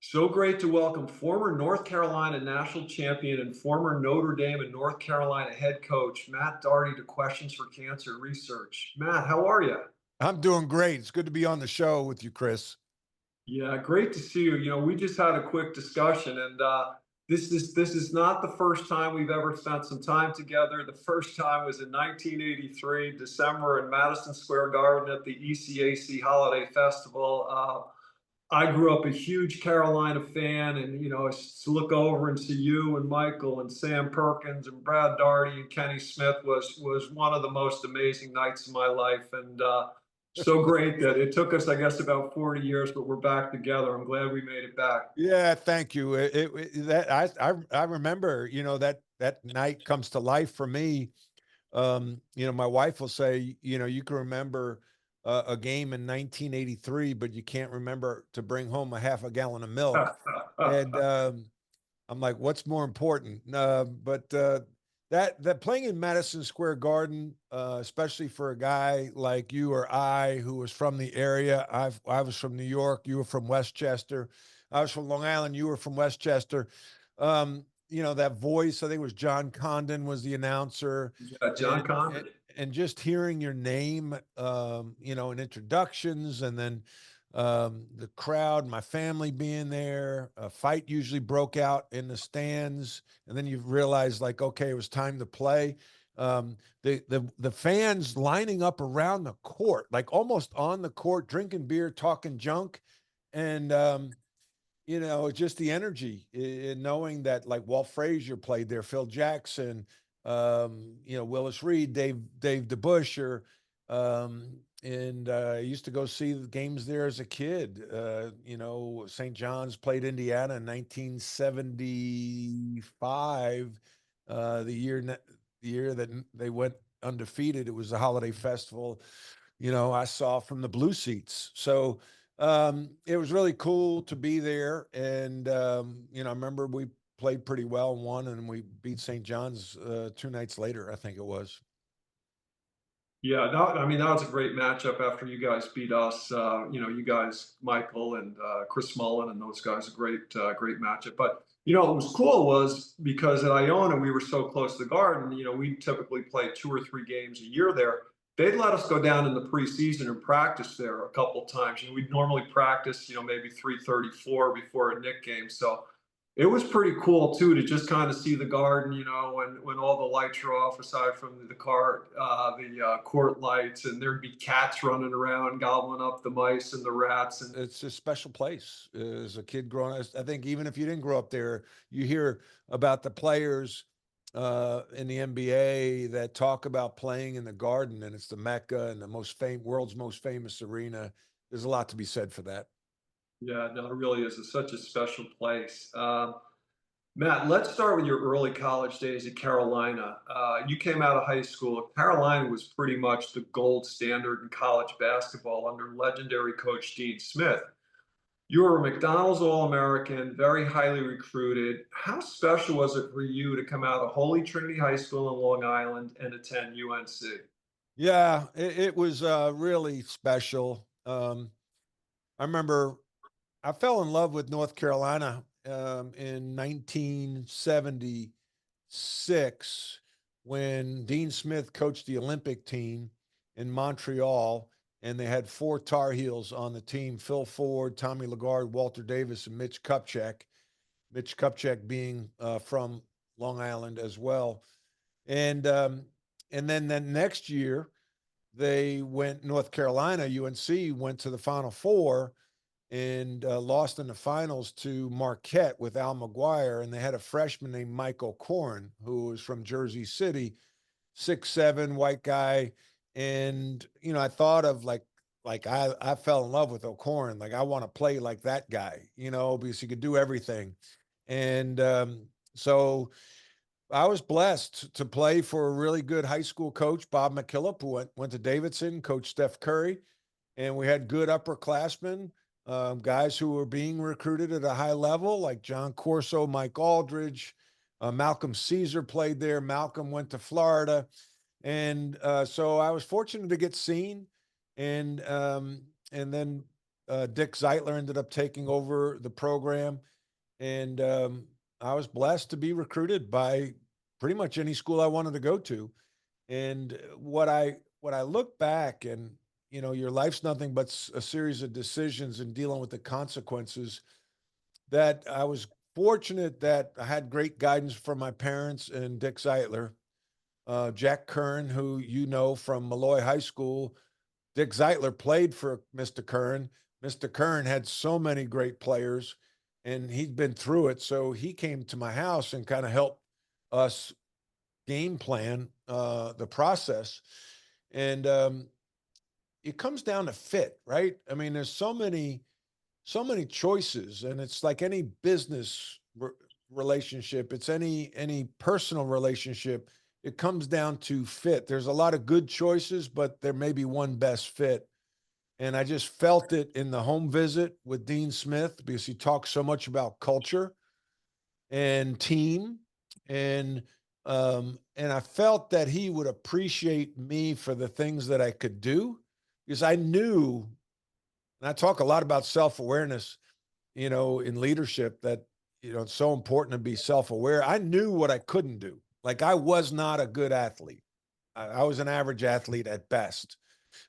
So great to welcome former North Carolina national champion and former Notre Dame and North Carolina head coach Matt Doherty to Questions for Cancer Research. Matt, how are you? I'm doing great. It's good to be on the show with you, Chris. Yeah, great to see you. We just had a quick discussion, and this is not the first time we've ever spent some time together. The first time was in 1983, December, in Madison Square Garden at the ECAC Holiday Festival. I grew up a huge Carolina fan, and to look over and see you and Michael and Sam Perkins and Brad Daugherty and Kenny Smith was one of the most amazing nights of my life, and so great that it took us, I guess, about 40 years, but we're back together. I'm glad we made it back. Yeah, thank you. That I remember, that night comes to life for me. My wife will say, you can remember a game in 1983, but you can't remember to bring home a half a gallon of milk. And I'm like, what's more important? But that playing in Madison Square Garden, especially for a guy like you or I who was from the area. I was from New York. You were from Westchester. I was from Long Island. You were from Westchester. That voice. I think it was John Condon was the announcer, Yeah, John and and, Condon. and just hearing your name, in introductions, and then the crowd, my family being there. A fight usually broke out in the stands, and then you realize, like, okay, it was time to play. The fans lining up around the court, like almost on the court, drinking beer, talking junk, and just the energy, knowing that, like, Walt Frazier played there, Phil Jackson, Willis Reed, Dave DeBuscher, and I used to go see the games there as a kid. St. John's played Indiana in 1975, the year that they went undefeated. It was a holiday festival. I saw from the blue seats. So it was really cool to be there. And, I remember we played pretty well and won, and we beat St. John's 2 nights later, I think it was. Yeah, I mean, that was a great matchup after you guys beat us. You guys, Michael and Chris Mullen and those guys, a great matchup. But what was cool was because at Iona we were so close to the Garden. We typically play 2 or 3 games a year there. They'd let us go down in the preseason and practice there a couple times. We'd normally practice, maybe 3:34 before a Nick game. So it was pretty cool too to just kind of see the Garden, when all the lights are off, aside from the court lights, and there'd be cats running around gobbling up the mice and the rats. And It's a special place. As a kid growing up, I think even if you didn't grow up there, you hear about the players in the NBA that talk about playing in the Garden, and it's the Mecca and the world's most famous arena. There's a lot to be said for that. yeah, no, it really is. It's such a special place. Matt, let's start with your early college days at Carolina. You came out of high school. Carolina was pretty much the gold standard in college basketball under legendary coach Dean Smith. You were a McDonald's All American, very highly recruited. How special was it for you to come out of Holy Trinity High School in Long Island and attend UNC? Yeah, it was really special. I remember I fell in love with North Carolina in 1976 when Dean Smith coached the Olympic team in Montreal, and they had four Tar Heels on the team: Phil Ford, Tommy Lagarde, Walter Davis, and Mitch Kupchak. Mitch Kupchak being from Long Island as well. And then the next year, they went North Carolina, UNC went to the Final Four and lost in the finals to Marquette with Al McGuire. And they had a freshman named Michael Corn, who was from Jersey City, 6'7", white guy. And, I thought of like I fell in love with O'Corn. Like, I want to play like that guy, because he could do everything. And so I was blessed to play for a really good high school coach, Bob McKillop, who went to Davidson, coached Steph Curry, and we had good upperclassmen, guys who were being recruited at a high level, like John Corso, Mike Aldridge, Malcolm Caesar played there. Malcolm went to Florida, and so I was fortunate to get seen, and then Dick Zeitler ended up taking over the program, and I was blessed to be recruited by pretty much any school I wanted to go to. And what I look back, and your life's nothing but a series of decisions and dealing with the consequences. That I was fortunate that I had great guidance from my parents and Dick Zeitler, Jack Kern, who from Malloy High School. Dick Zeitler played for Mr. Kern. Mr. Kern had so many great players, and he'd been through it. So he came to my house and kind of helped us game plan the process. And it comes down to fit, right? I mean, there's so many choices, and it's like any business relationship. It's any personal relationship. It comes down to fit. There's a lot of good choices, but there may be one best fit. And I just felt it in the home visit with Dean Smith because he talks so much about culture and team, and and I felt that he would appreciate me for the things that I could do, because I knew, and I talk a lot about self-awareness, in leadership, that it's so important to be self-aware. I knew what I couldn't do. Like, I was not a good athlete. I was an average athlete at best.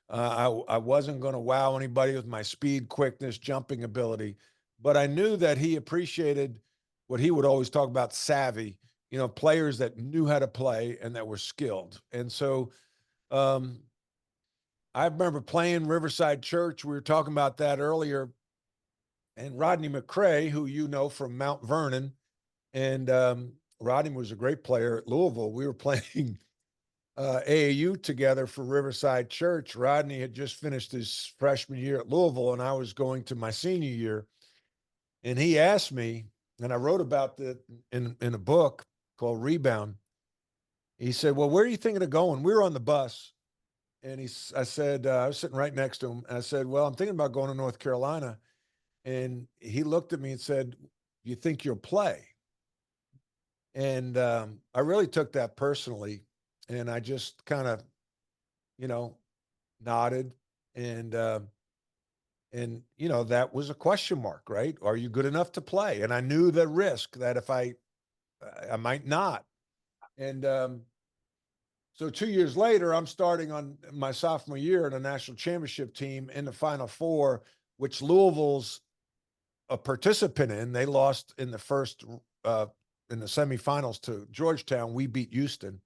I wasn't going to wow anybody with my speed, quickness, jumping ability, but I knew that he appreciated what he would always talk about: savvy, players that knew how to play and that were skilled. And so um, I remember playing Riverside Church. We were talking about that earlier. And Rodney McCray, who from Mount Vernon, and Rodney was a great player at Louisville. We were playing AAU together for Riverside Church. Rodney had just finished his freshman year at Louisville, and I was going to my senior year. And he asked me, and I wrote about that in a book called Rebound. He said, "Well, where are you thinking of going?" We were on the bus, and I said, I was sitting right next to him. And I said, "Well, I'm thinking about going to North Carolina." And he looked at me and said, "You think you'll play?" And I really took that personally, and I just kind of, you know, nodded, and that was a question mark, right? Are you good enough to play? And I knew the risk that if I might not. And so 2 years later, I'm starting on my sophomore year in a national championship team in the Final Four, which Louisville's a participant in. They lost in the first in the semifinals to Georgetown. We beat Houston.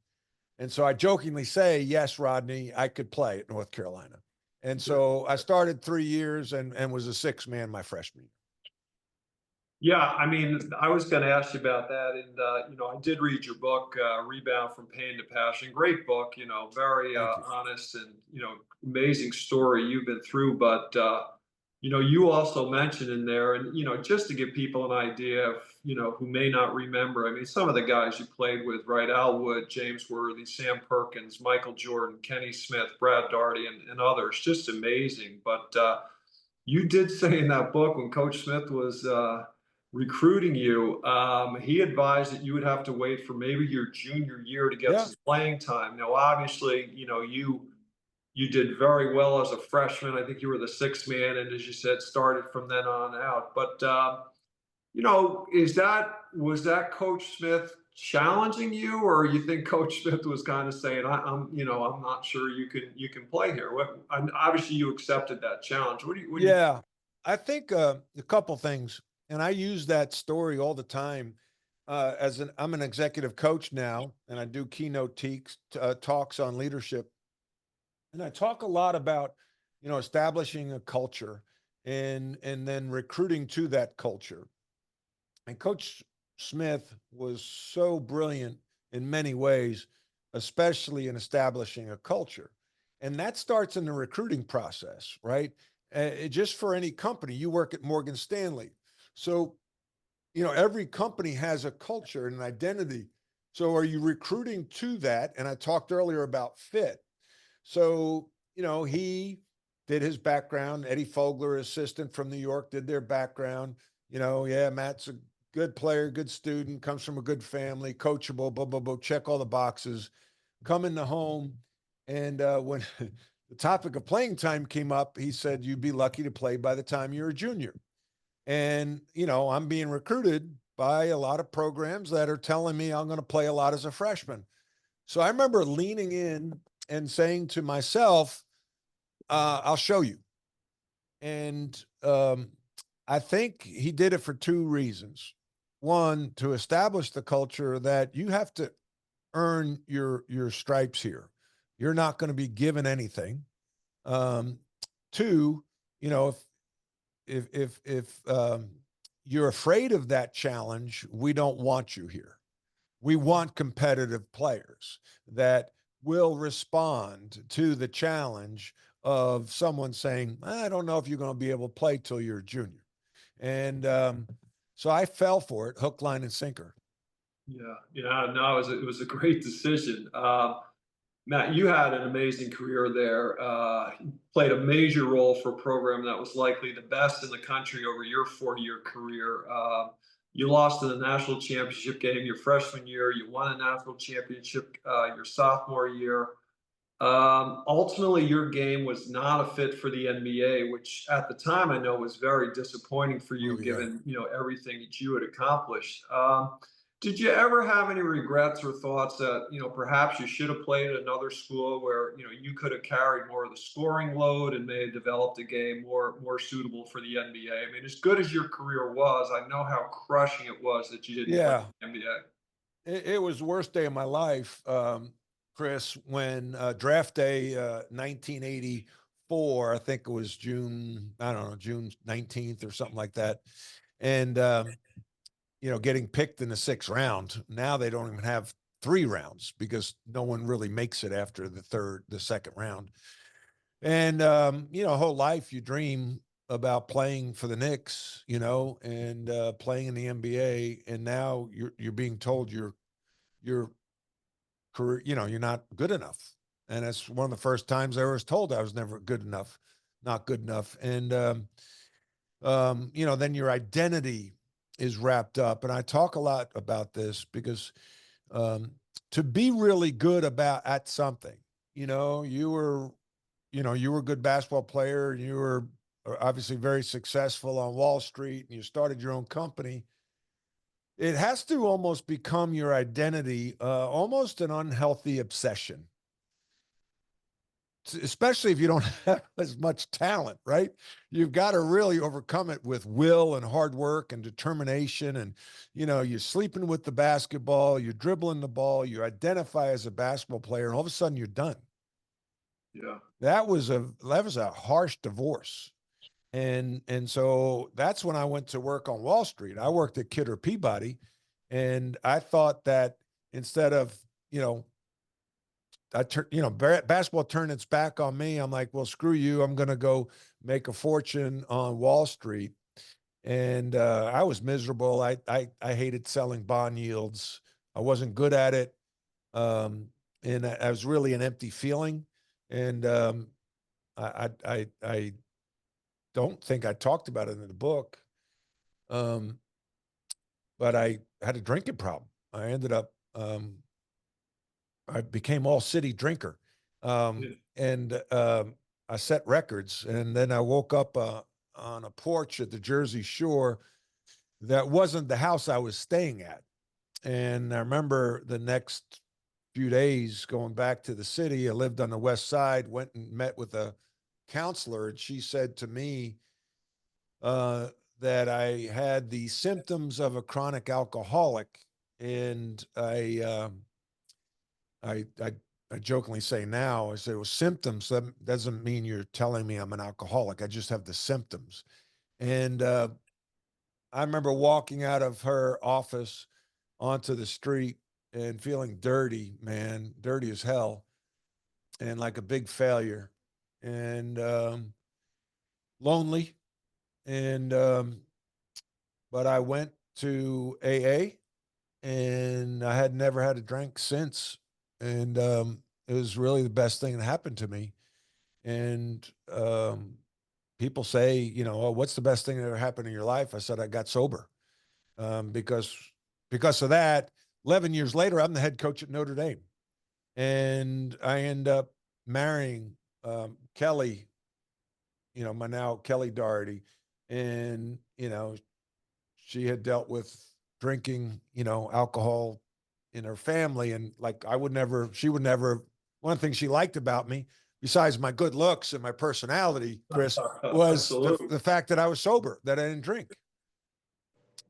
And so I jokingly say, "Yes, Rodney, I could play at North Carolina." And so I started 3 years and was a six-man my freshman year. Yeah, I mean, I was going to ask you about that, and I did read your book, "Rebound from Pain to Passion." Great book, very Thank you. honest, and amazing story you've been through. But you also mentioned in there, and just to give people an idea of who may not remember. I mean, some of the guys you played with, right? Al Wood, James Worthy, Sam Perkins, Michael Jordan, Kenny Smith, Brad Daugherty, and others. Just amazing. But you did say in that book, when Coach Smith was recruiting you, he advised that you would have to wait for maybe your junior year to get Yeah. some playing time. Now, obviously, you did very well as a freshman. I think you were the sixth man, and as you said, started from then on out. But was that Coach Smith challenging you, or you think Coach Smith was kind of saying, I'm not sure you can play here? Obviously, you accepted that challenge. What do you Yeah. I think a couple things, and I use that story all the time. I'm an executive coach now, and I do keynote talks on leadership. And I talk a lot about, establishing a culture and then recruiting to that culture. And Coach Smith was so brilliant in many ways, especially in establishing a culture. And that starts in the recruiting process, right? Just for any company, you work at Morgan Stanley. So, every company has a culture and an identity. So, are you recruiting to that? And I talked earlier about fit. So, he did his background. Eddie Fogler, assistant from New York, did their background. Yeah, Matt's a good player, good student, comes from a good family, coachable, blah, blah, blah, check all the boxes, come in the home. And when the topic of playing time came up, he said, you'd be lucky to play by the time you're a junior. And, you know, I'm being recruited by a lot of programs that are telling me I'm going to play a lot as a freshman. So I remember leaning in and saying to myself, I'll show you. And I think he did it for two reasons. One, to establish the culture that you have to earn your stripes here. You're not going to be given anything. Two, you know, if you're afraid of that challenge, we don't want you here. We want competitive players that will respond to the challenge of someone saying, I don't know if you're going to be able to play till you're a junior. And so I fell for it, hook, line, and sinker. Yeah, no, it was a great decision. Matt, you had an amazing career there. Played a major role for a program that was likely the best in the country over your 4-year career. You lost in the national championship game your freshman year. You won a national championship your sophomore year. Ultimately, your game was not a fit for the NBA, which at the time I know was very disappointing for Oh you, yeah. given everything that you had accomplished. Did you ever have any regrets or thoughts that perhaps you should have played at another school where you could have carried more of the scoring load and may have developed a game more suitable for the NBA? I mean, as good as your career was, I know how crushing it was that you didn't play Yeah. in the NBA. It was the worst day of my life, Chris, when draft day 1984, I think it was June, I don't know, June 19th or something like that. And, getting picked in the 6th round. Now they don't even have 3 rounds because no one really makes it after the second round. And, whole life you dream about playing for the Knicks, and playing in the NBA. And now you're being told your career, you're not good enough. And that's one of the first times I was told I was never good enough, not good enough. And, then your identity is wrapped up. And I talk a lot about this because to be really good at something, you were a good basketball player and you were obviously very successful on Wall Street and you started your own company. It has to almost become your identity, almost an unhealthy obsession, especially if you don't have as much talent, right? You've got to really overcome it with will and hard work and determination. And, you're sleeping with the basketball, you're dribbling the ball, you identify as a basketball player, and all of a sudden you're done. Yeah. That was a harsh divorce. And so that's when I went to work on Wall Street. I worked at Kidder Peabody, and I thought that instead of, basketball turned its back on me. I'm like, well, screw you. I'm going to go make a fortune on Wall Street. And I was miserable. I hated selling bond yields. I wasn't good at it. And I was really an empty feeling. And I don't think I talked about it in the book. But I had a drinking problem. I ended up, I became all city drinker. Yeah. And I set records. And then I woke up on a porch at the Jersey Shore that wasn't the house I was staying at. And I remember the next few days going back to the city. I lived on the west side, went and met with a counselor, and she said to me, that I had the symptoms of a chronic alcoholic, and I jokingly say now, I say, well, symptoms, that doesn't mean you're telling me I'm an alcoholic. I just have the symptoms. And I remember walking out of her office onto the street and feeling dirty, man, dirty as hell, and like a big failure, and lonely. And but I went to AA, and I had never had a drink since. And it was really the best thing that happened to me. And people say, oh, what's the best thing that ever happened in your life? I said, I got sober. Because of that, 11 years later, I'm the head coach at Notre Dame. And I end up marrying Kelly, my now Kelly Doherty, and, she had dealt with drinking, alcohol in her family. And like, she would never, one thing she liked about me, besides my good looks and my personality, Chris, was Absolutely. the fact that I was sober, that I didn't drink.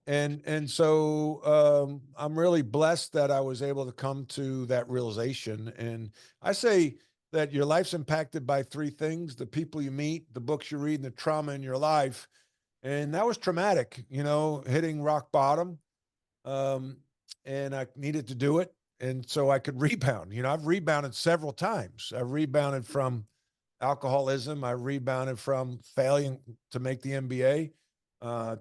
And so I'm really blessed that I was able to come to that realization. And I say that your life's impacted by three things: the people you meet, the books you read, and the trauma in your life. And that was traumatic, hitting rock bottom. And I needed to do it. And so I could rebound. I've rebounded several times. I rebounded from alcoholism. I rebounded from failing to make the NBA,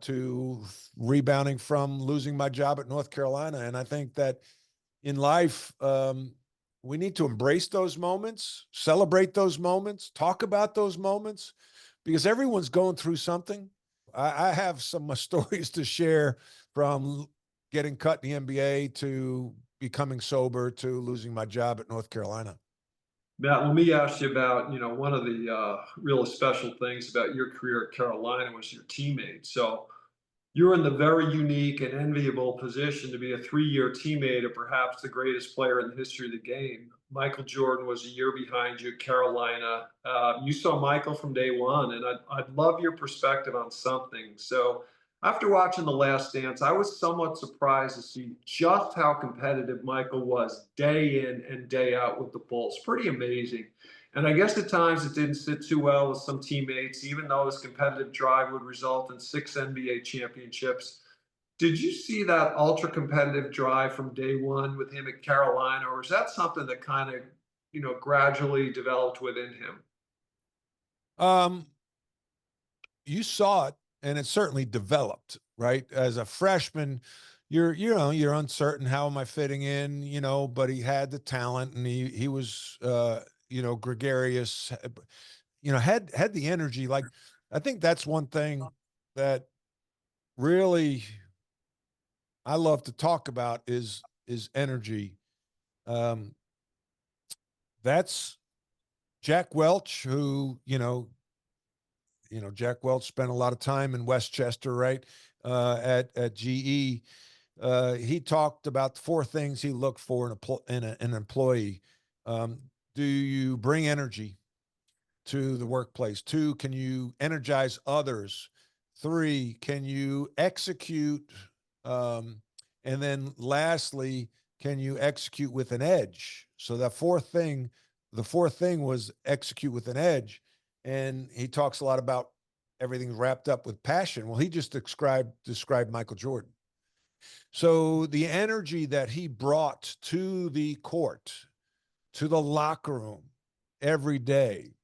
to rebounding from losing my job at North Carolina. And I think that in life, we need to embrace those moments, celebrate those moments, talk about those moments, because everyone's going through something. I have some stories to share, from getting cut in the NBA to becoming sober to losing my job at North Carolina. Matt, let me ask you about, one of the really special things about your career at Carolina was your teammates. So you're in the very unique and enviable position to be a 3-year teammate of perhaps the greatest player in the history of the game. Michael Jordan was a year behind you at Carolina. You saw Michael from day one, and I'd love your perspective on something. So after watching The Last Dance, I was somewhat surprised to see just how competitive Michael was day in and day out with the Bulls. Pretty amazing. And I guess at times it didn't sit too well with some teammates, even though his competitive drive would result in 6 NBA championships. Did you see that ultra competitive drive from day one with him at Carolina, or is that something that kind of, gradually developed within him? Um, you saw it, and it certainly developed, right? As a freshman, you're uncertain. How am I fitting in? But he had the talent, and he was, gregarious, had the energy. Like, I think that's one thing that really I love to talk about is energy. Um, that's Jack Welch, who, Jack Welch spent a lot of time in Westchester, right? At GE. He talked about the four things he looked for in an employee. Do you bring energy to the workplace? 2, can you energize others? 3, can you execute? And then lastly, can you execute with an edge? So the fourth thing was execute with an edge. And he talks a lot about everything's wrapped up with passion. Well, he just described Michael Jordan. So the energy that he brought to the court, to the locker room every day.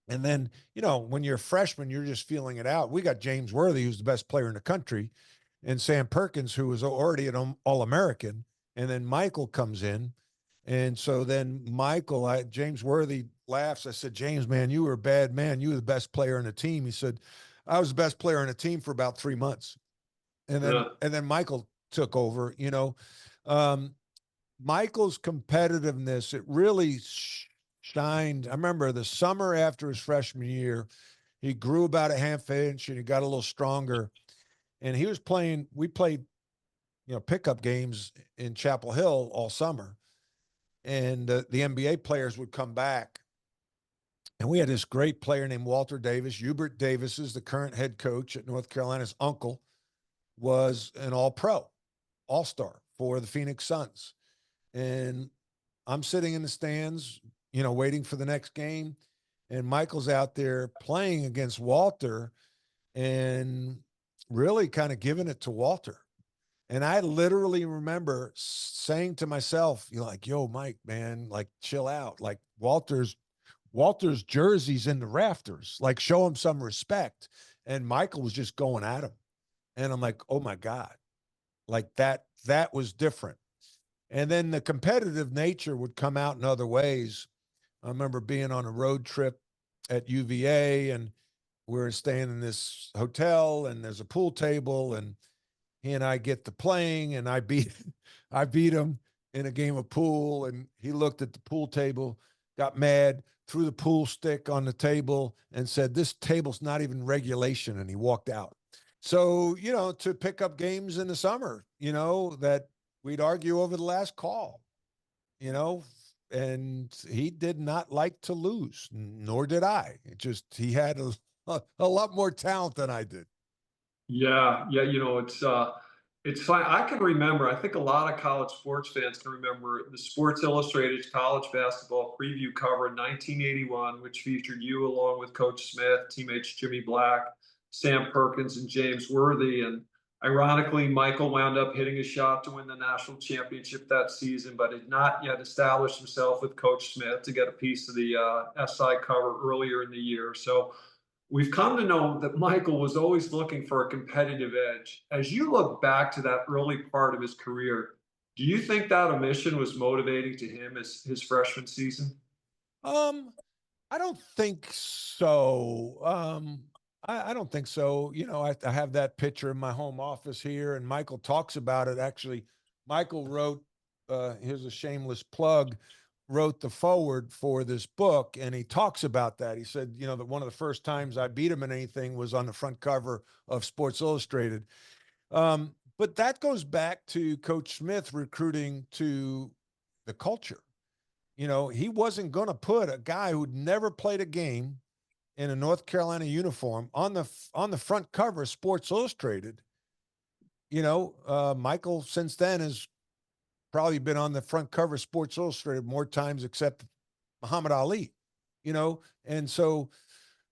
And then, when you're a freshman, you're just feeling it out. We got James Worthy, who's the best player in the country, and Sam Perkins, who was already an All American. And then Michael comes in. And so then James Worthy laughs. I said, James, man, you were a bad man. You were the best player on the team. He said, I was the best player on the team for about 3 months. Yeah. And then Michael took over. Michael's competitiveness, it really shined. I remember the summer after his freshman year, he grew about a half inch and he got a little stronger. And we played, pickup games in Chapel Hill all summer. And the NBA players would come back. And we had this great player named Walter Davis. Hubert Davis is the current head coach at North Carolina's uncle, was an all-pro, all-star for the Phoenix Suns. And I'm sitting in the stands, waiting for the next game. And Michael's out there playing against Walter and really kind of giving it to Walter. And I literally remember saying to myself, yo, Mike, man, like, chill out. Like, Walter's jersey's in the rafters. Like, show him some respect. And Michael was just going at him. And I'm like, oh my God, like that was different. And then the competitive nature would come out in other ways. I remember being on a road trip at UVA, and we're staying in this hotel, and there's a pool table, and he and I get to playing, and I beat him in a game of pool, and he looked at the pool table, got mad, threw the pool stick on the table and said, "This table's not even regulation," and he walked out. So, to pick up games in the summer, that we'd argue over the last call, you know, and he did not like to lose, nor did I. It just, he had a lot more talent than I did. Yeah, yeah, it's fine. I can remember, I think a lot of college sports fans can remember the Sports Illustrated college basketball preview cover in 1981, which featured you along with Coach Smith, teammates Jimmy Black, Sam Perkins, and James Worthy. And ironically, Michael wound up hitting a shot to win the national championship that season, but had not yet established himself with Coach Smith to get a piece of the SI cover earlier in the year. So we've come to know that Michael was always looking for a competitive edge. As you look back to that early part of his career, do you think that omission was motivating to him as his freshman season? Um, I don't think so. I don't think so. I have that picture in my home office here, and Michael talks about it. Actually, Michael wrote, here's a shameless plug, wrote the forward for this book, and he talks about that. He said, that one of the first times I beat him in anything was on the front cover of Sports Illustrated. But that goes back to Coach Smith recruiting to the culture. He wasn't going to put a guy who'd never played a game in a North Carolina uniform on the front cover of Sports Illustrated. Michael since then has probably been on the front cover of Sports Illustrated more times except Muhammad Ali. And so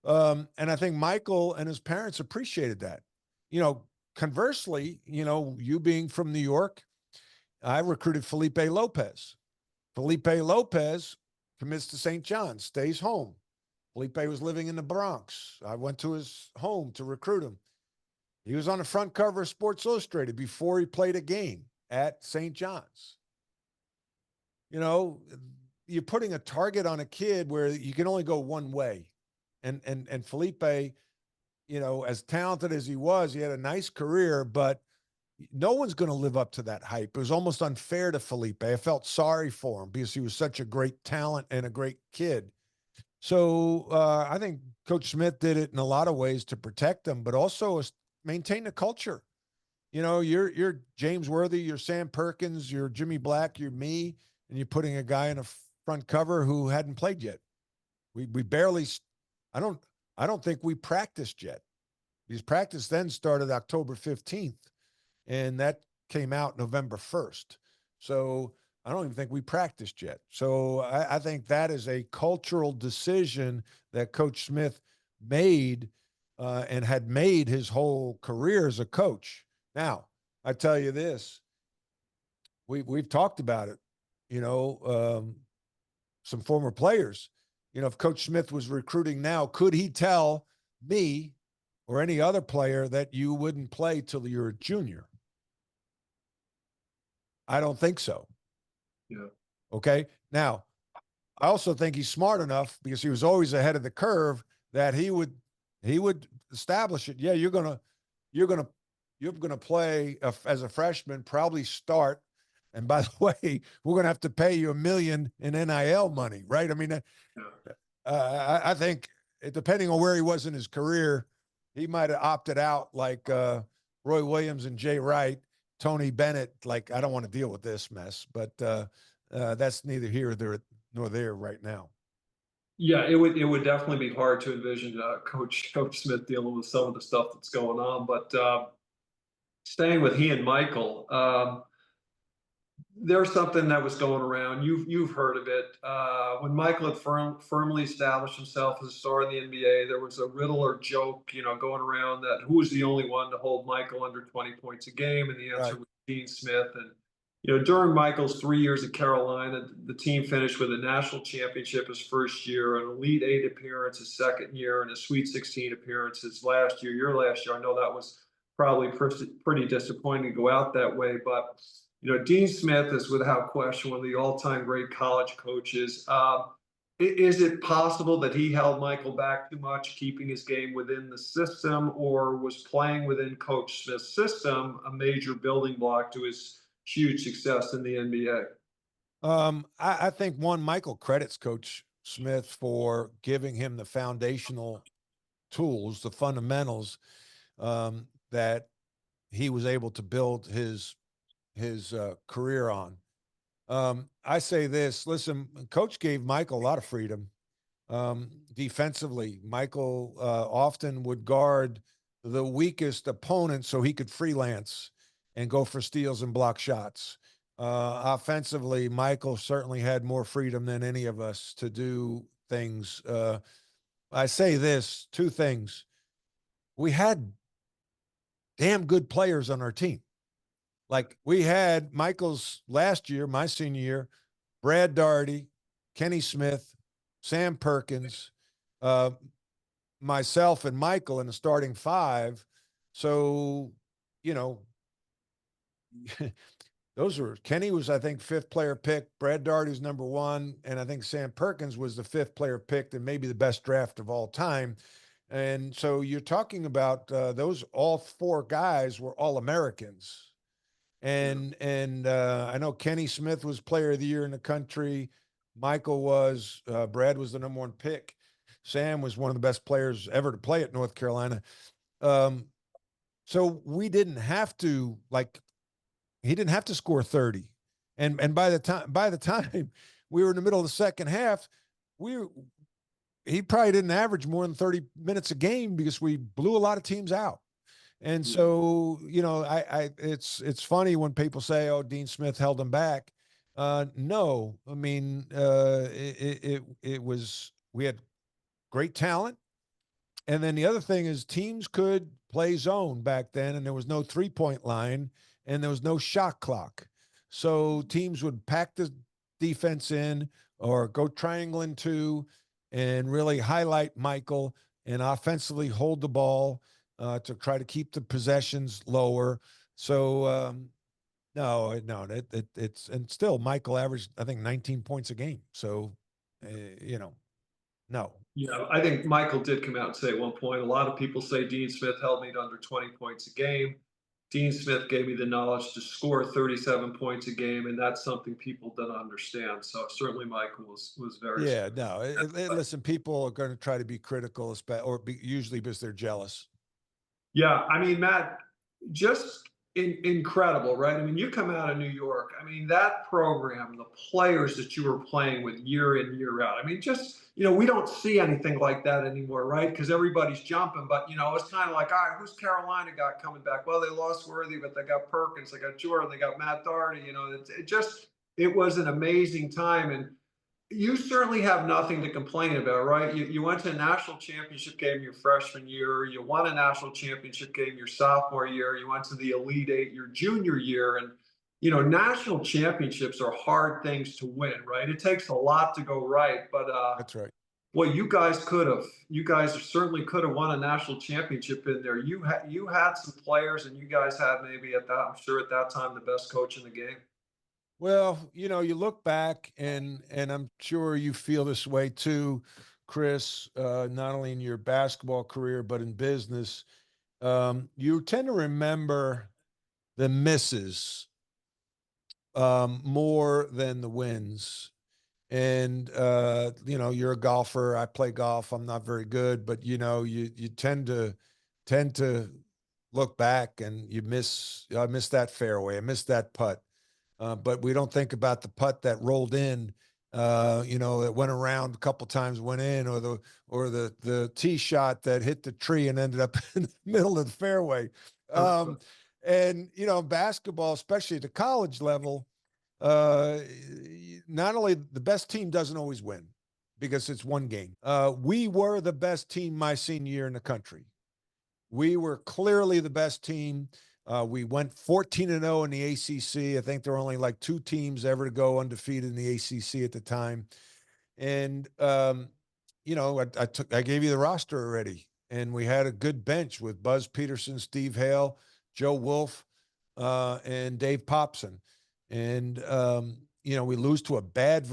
and I think Michael and his parents appreciated that. Conversely, you being from New York, I recruited Felipe Lopez. Felipe Lopez commits to St. John's, stays home. Felipe was living in the Bronx. I went to his home to recruit him. He was on the front cover of Sports Illustrated before he played a game at St. John's. You're putting a target on a kid where you can only go one way. And Felipe, as talented as he was, he had a nice career, but no one's going to live up to that hype. It was almost unfair to Felipe. I felt sorry for him because he was such a great talent and a great kid. So I think Coach Smith did it in a lot of ways to protect him, but also maintain the culture. You're James Worthy, you're Sam Perkins, you're Jimmy Black, you're me, and you're putting a guy in a front cover who hadn't played yet. We barely. I don't think we practiced yet. His practice then started October 15th. And that came out November 1st. So I don't even think we practiced yet. So I think that is a cultural decision that Coach Smith made and had made his whole career as a coach. Now, I tell you this, we've talked about it, some former players. If Coach Smith was recruiting now, could he tell me or any other player that you wouldn't play till you're a junior? I don't think so. Yeah. Okay. Now, I also think he's smart enough because he was always ahead of the curve that he would establish it. Yeah, you're gonna play as a freshman, probably start. And by the way, we're gonna have to pay you $1 million in NIL money, right? I mean, I think depending on where he was in his career, he might have opted out like Roy Williams and Jay Wright. Tony Bennett, like, I don't want to deal with this mess, but that's neither here nor there right now. Yeah, it would definitely be hard to envision Coach Smith dealing with some of the stuff that's going on. But staying with he and Michael, there's something that was going around. You've heard of it. When Michael had firmly established himself as a star in the NBA, there was a riddle or joke, going around that who was the only one to hold Michael under 20 points a game, and the answer Right. was Dean Smith. And during Michael's 3 years at Carolina, the team finished with a national championship his first year, an Elite Eight appearance his second year, and a Sweet 16 appearance his last year. Your last year, I know that was probably pretty disappointing to go out that way, but Dean Smith is without question one of the all-time great college coaches. Is it possible that he held Michael back too much, keeping his game within the system, or was playing within Coach Smith's system a major building block to his huge success in the NBA? I think Michael credits Coach Smith for giving him the foundational tools, the fundamentals that he was able to build his career on. I say this, listen, Coach gave Michael a lot of freedom defensively. Michael often would guard the weakest opponent so he could freelance and go for steals and block shots. Offensively, Michael certainly had more freedom than any of us to do things. I say this, two things. We had damn good players on our team. Like we had Michael's last year, my senior year, Brad Doherty, Kenny Smith, Sam Perkins, myself and Michael in the starting five. So, you know, those were, Kenny was, I think, 5th player picked. Brad Doherty was number 1. And I think Sam Perkins was the 5th player picked and maybe the best draft of all time. And so you're talking about those, all 4 guys were All Americans. And I know Kenny Smith was player of the year in the country. Michael was, Brad was the number 1 pick. Sam was one of the best players ever to play at North Carolina. So we didn't have to, like, he didn't have to score 30. And by the time we were in the middle of the second half, he probably didn't average more than 30 minutes a game because we blew a lot of teams out. And so, you know, it's funny when people say, "Oh, Dean Smith held him back." No, I mean, it was, we had great talent. And then the other thing is teams could play zone back then, and there was no 3-point line and there was no shot clock. So teams would pack the defense in or go triangle in 2 and really highlight Michael and offensively hold the ball to try to keep the possessions lower. So no, it's, and still Michael averaged, I think, 19 points a game. So, you know, no. Yeah, I think Michael did come out and say at one point, a lot of people say Dean Smith held me to under 20 points a game. Dean Smith gave me the knowledge to score 37 points a game, and that's something people don't understand. So certainly Michael was very Yeah, smart. no. Listen, people are going to try to be critical, usually because they're jealous. Yeah, I mean, Matt, just incredible, right? I mean, you come out of New York. I mean, that program, the players that you were playing with year in, year out. I mean, just, we don't see anything like that anymore, right? Because everybody's jumping. But, it's kind of like, all right, who's Carolina got coming back? Well, they lost Worthy, but they got Perkins, they got Jordan, they got Matt Doherty. It was an amazing time. And you certainly have nothing to complain about, right? You went to a national championship game your freshman year. You won a national championship game your sophomore year. You went to the Elite Eight your junior year. And, national championships are hard things to win, right? It takes a lot to go right. But, That's right. well, you guys certainly could have won a national championship in there. You had some players, and you guys had maybe I'm sure at that time, the best coach in the game. Well, you look back and I'm sure you feel this way too, Chris, not only in your basketball career, but in business. You tend to remember the misses more than the wins. And, you're a golfer. I play golf. I'm not very good, but you tend to look back and I miss that fairway. I miss that putt. But we don't think about the putt that rolled in, that went around a couple times, went in, or the tee shot that hit the tree and ended up in the middle of the fairway. And basketball, especially at the college level, not only the best team doesn't always win because it's one game. We were the best team my senior year in the country. We were clearly the best team. We went 14-0 in the ACC. I think there were only like 2 teams ever to go undefeated in the ACC at the time. And, I gave you the roster already. And we had a good bench with Buzz Peterson, Steve Hale, Joe Wolf, and Dave Popson. And, we lose to a bad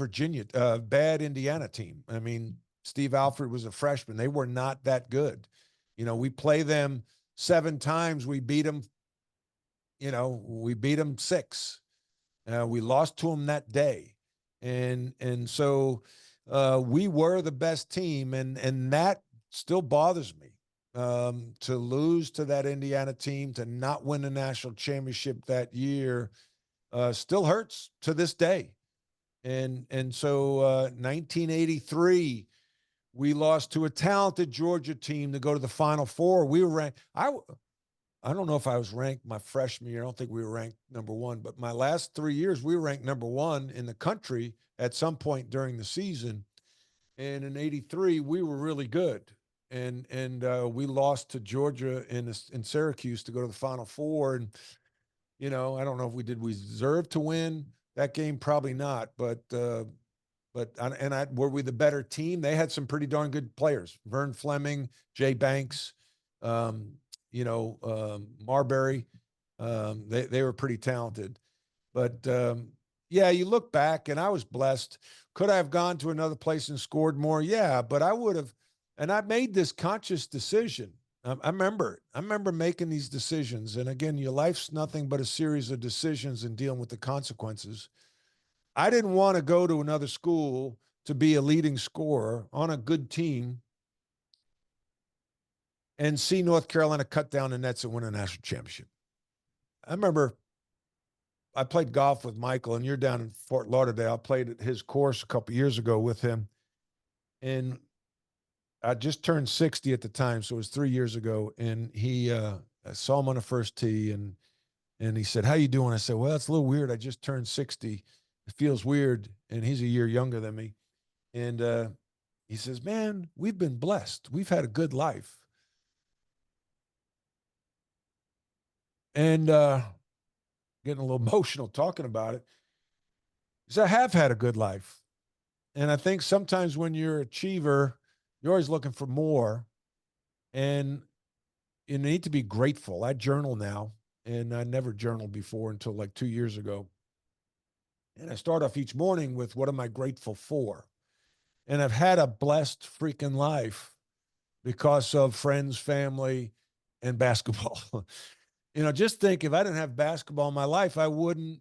bad Indiana team. I mean, Steve Alford was a freshman. They were not that good. We play them 7 times. We beat them 6. We lost to them that day. And so we were the best team, and that still bothers me. To lose to that Indiana team, to not win the national championship that year, still hurts to this day. And so 1983, we lost to a talented Georgia team to go to the Final Four. We were ranked. I don't know if I was ranked my freshman year. I don't think we were ranked number one, but my last 3 years, we were ranked number one in the country at some point during the season. And in '83, we were really good. And we lost to Georgia in Syracuse to go to the Final Four. And, you know, I don't know if we deserve to win that game? Probably not. But were we the better team? They had some pretty darn good players. Vern Fleming, Jay Banks, Marbury. They were pretty talented. But yeah, you look back, and I was blessed. Could I have gone to another place and scored more? Yeah, but I would have. And I made this conscious decision. I remember making these decisions. And again, your life's nothing but a series of decisions and dealing with the consequences. I didn't want to go to another school to be a leading scorer on a good team and see North Carolina cut down the nets and win a national championship. I remember I played golf with Michael, and you're down in Fort Lauderdale. I played at his course a couple of years ago with him. And I just turned 60 at the time, so it was 3 years ago. And I saw him on the first tee, and he said, "How you doing?" I said, "Well, it's a little weird. I just turned 60. It feels weird." And he's a year younger than me. And he says, "Man, we've been blessed. We've had a good life." And getting a little emotional talking about it, because I have had a good life. And I think sometimes when you're an achiever, you're always looking for more. And you need to be grateful. I journal now, and I never journaled before until like 2 years ago. And I start off each morning with, what am I grateful for? And I've had a blessed freaking life because of friends, family, and basketball. Just think, if I didn't have basketball in my life, I wouldn't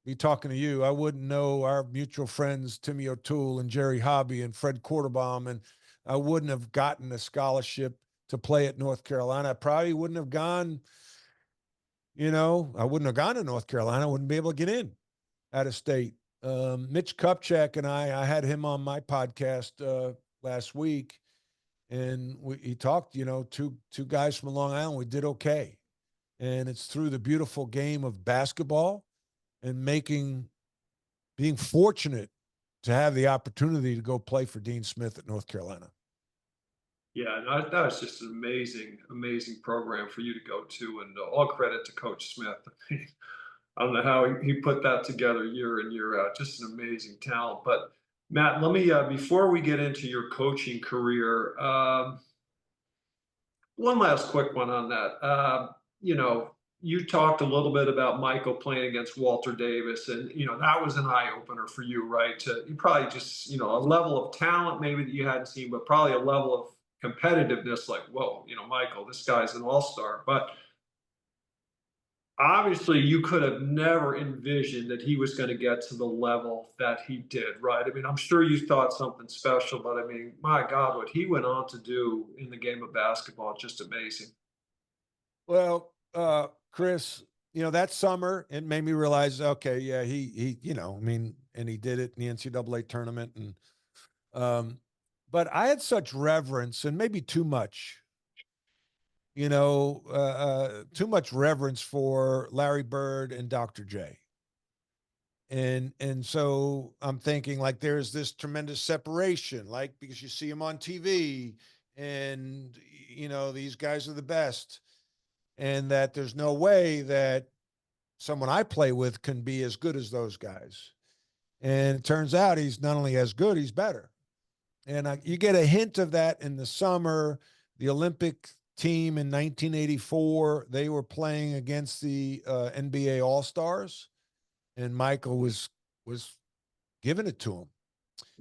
be talking to you. I wouldn't know our mutual friends, Timmy O'Toole and Jerry Hobby and Fred Quarterbaum, and I wouldn't have gotten a scholarship to play at North Carolina. I probably wouldn't have gone, I wouldn't have gone to North Carolina. I wouldn't be able to get in out of state. Mitch Kupchak and I had him on my podcast last week, and he talked, two guys from Long Island. We did okay. And it's through the beautiful game of basketball and being fortunate to have the opportunity to go play for Dean Smith at North Carolina. Yeah, that was just an amazing, amazing program for you to go to, and all credit to Coach Smith. I don't know how he put that together year in, year out. Just an amazing talent. But Matt, let me before we get into your coaching career, one last quick one on that. You talked a little bit about Michael playing against Walter Davis, and that was an eye opener for you, right? You probably just a level of talent maybe that you hadn't seen, but probably a level of competitiveness, like, whoa, Michael, this guy's an all-star. But obviously you could have never envisioned that he was going to get to the level that he did, right? I mean, I'm sure you thought something special, but I mean, my God, what he went on to do in the game of basketball, just amazing. Well, Chris, that summer, it made me realize, okay, yeah, and he did it in the NCAA tournament. But I had such reverence, and maybe too much, too much reverence for Larry Bird and Dr. J. And so I'm thinking, like, there's this tremendous separation, like, because you see them on TV, and these guys are the best, and that there's no way that someone I play with can be as good as those guys. And it turns out he's not only as good, he's better. And you get a hint of that in the summer. The Olympic team in 1984, they were playing against the NBA All-Stars, and Michael was giving it to him.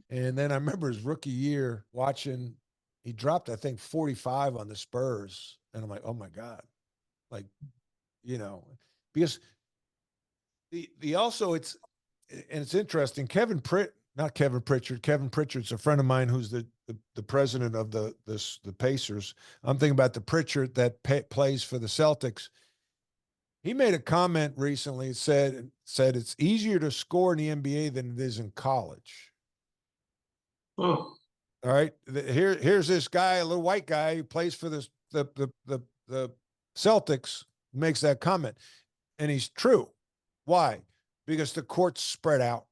And then I remember his rookie year watching, he dropped, I think, 45 on the Spurs. And I'm like, oh my God. Like, because the also it's interesting. Kevin not Kevin Pritchard. Kevin Pritchard's a friend of mine who's the president of the Pacers. I'm thinking about the Pritchard that plays for the Celtics. He made a comment recently. It said it's easier to score in the NBA than it is in college. Oh, All right, here's this guy, a little white guy who plays for the Celtics, makes that comment, and he's true. Why? Because the court's spread out.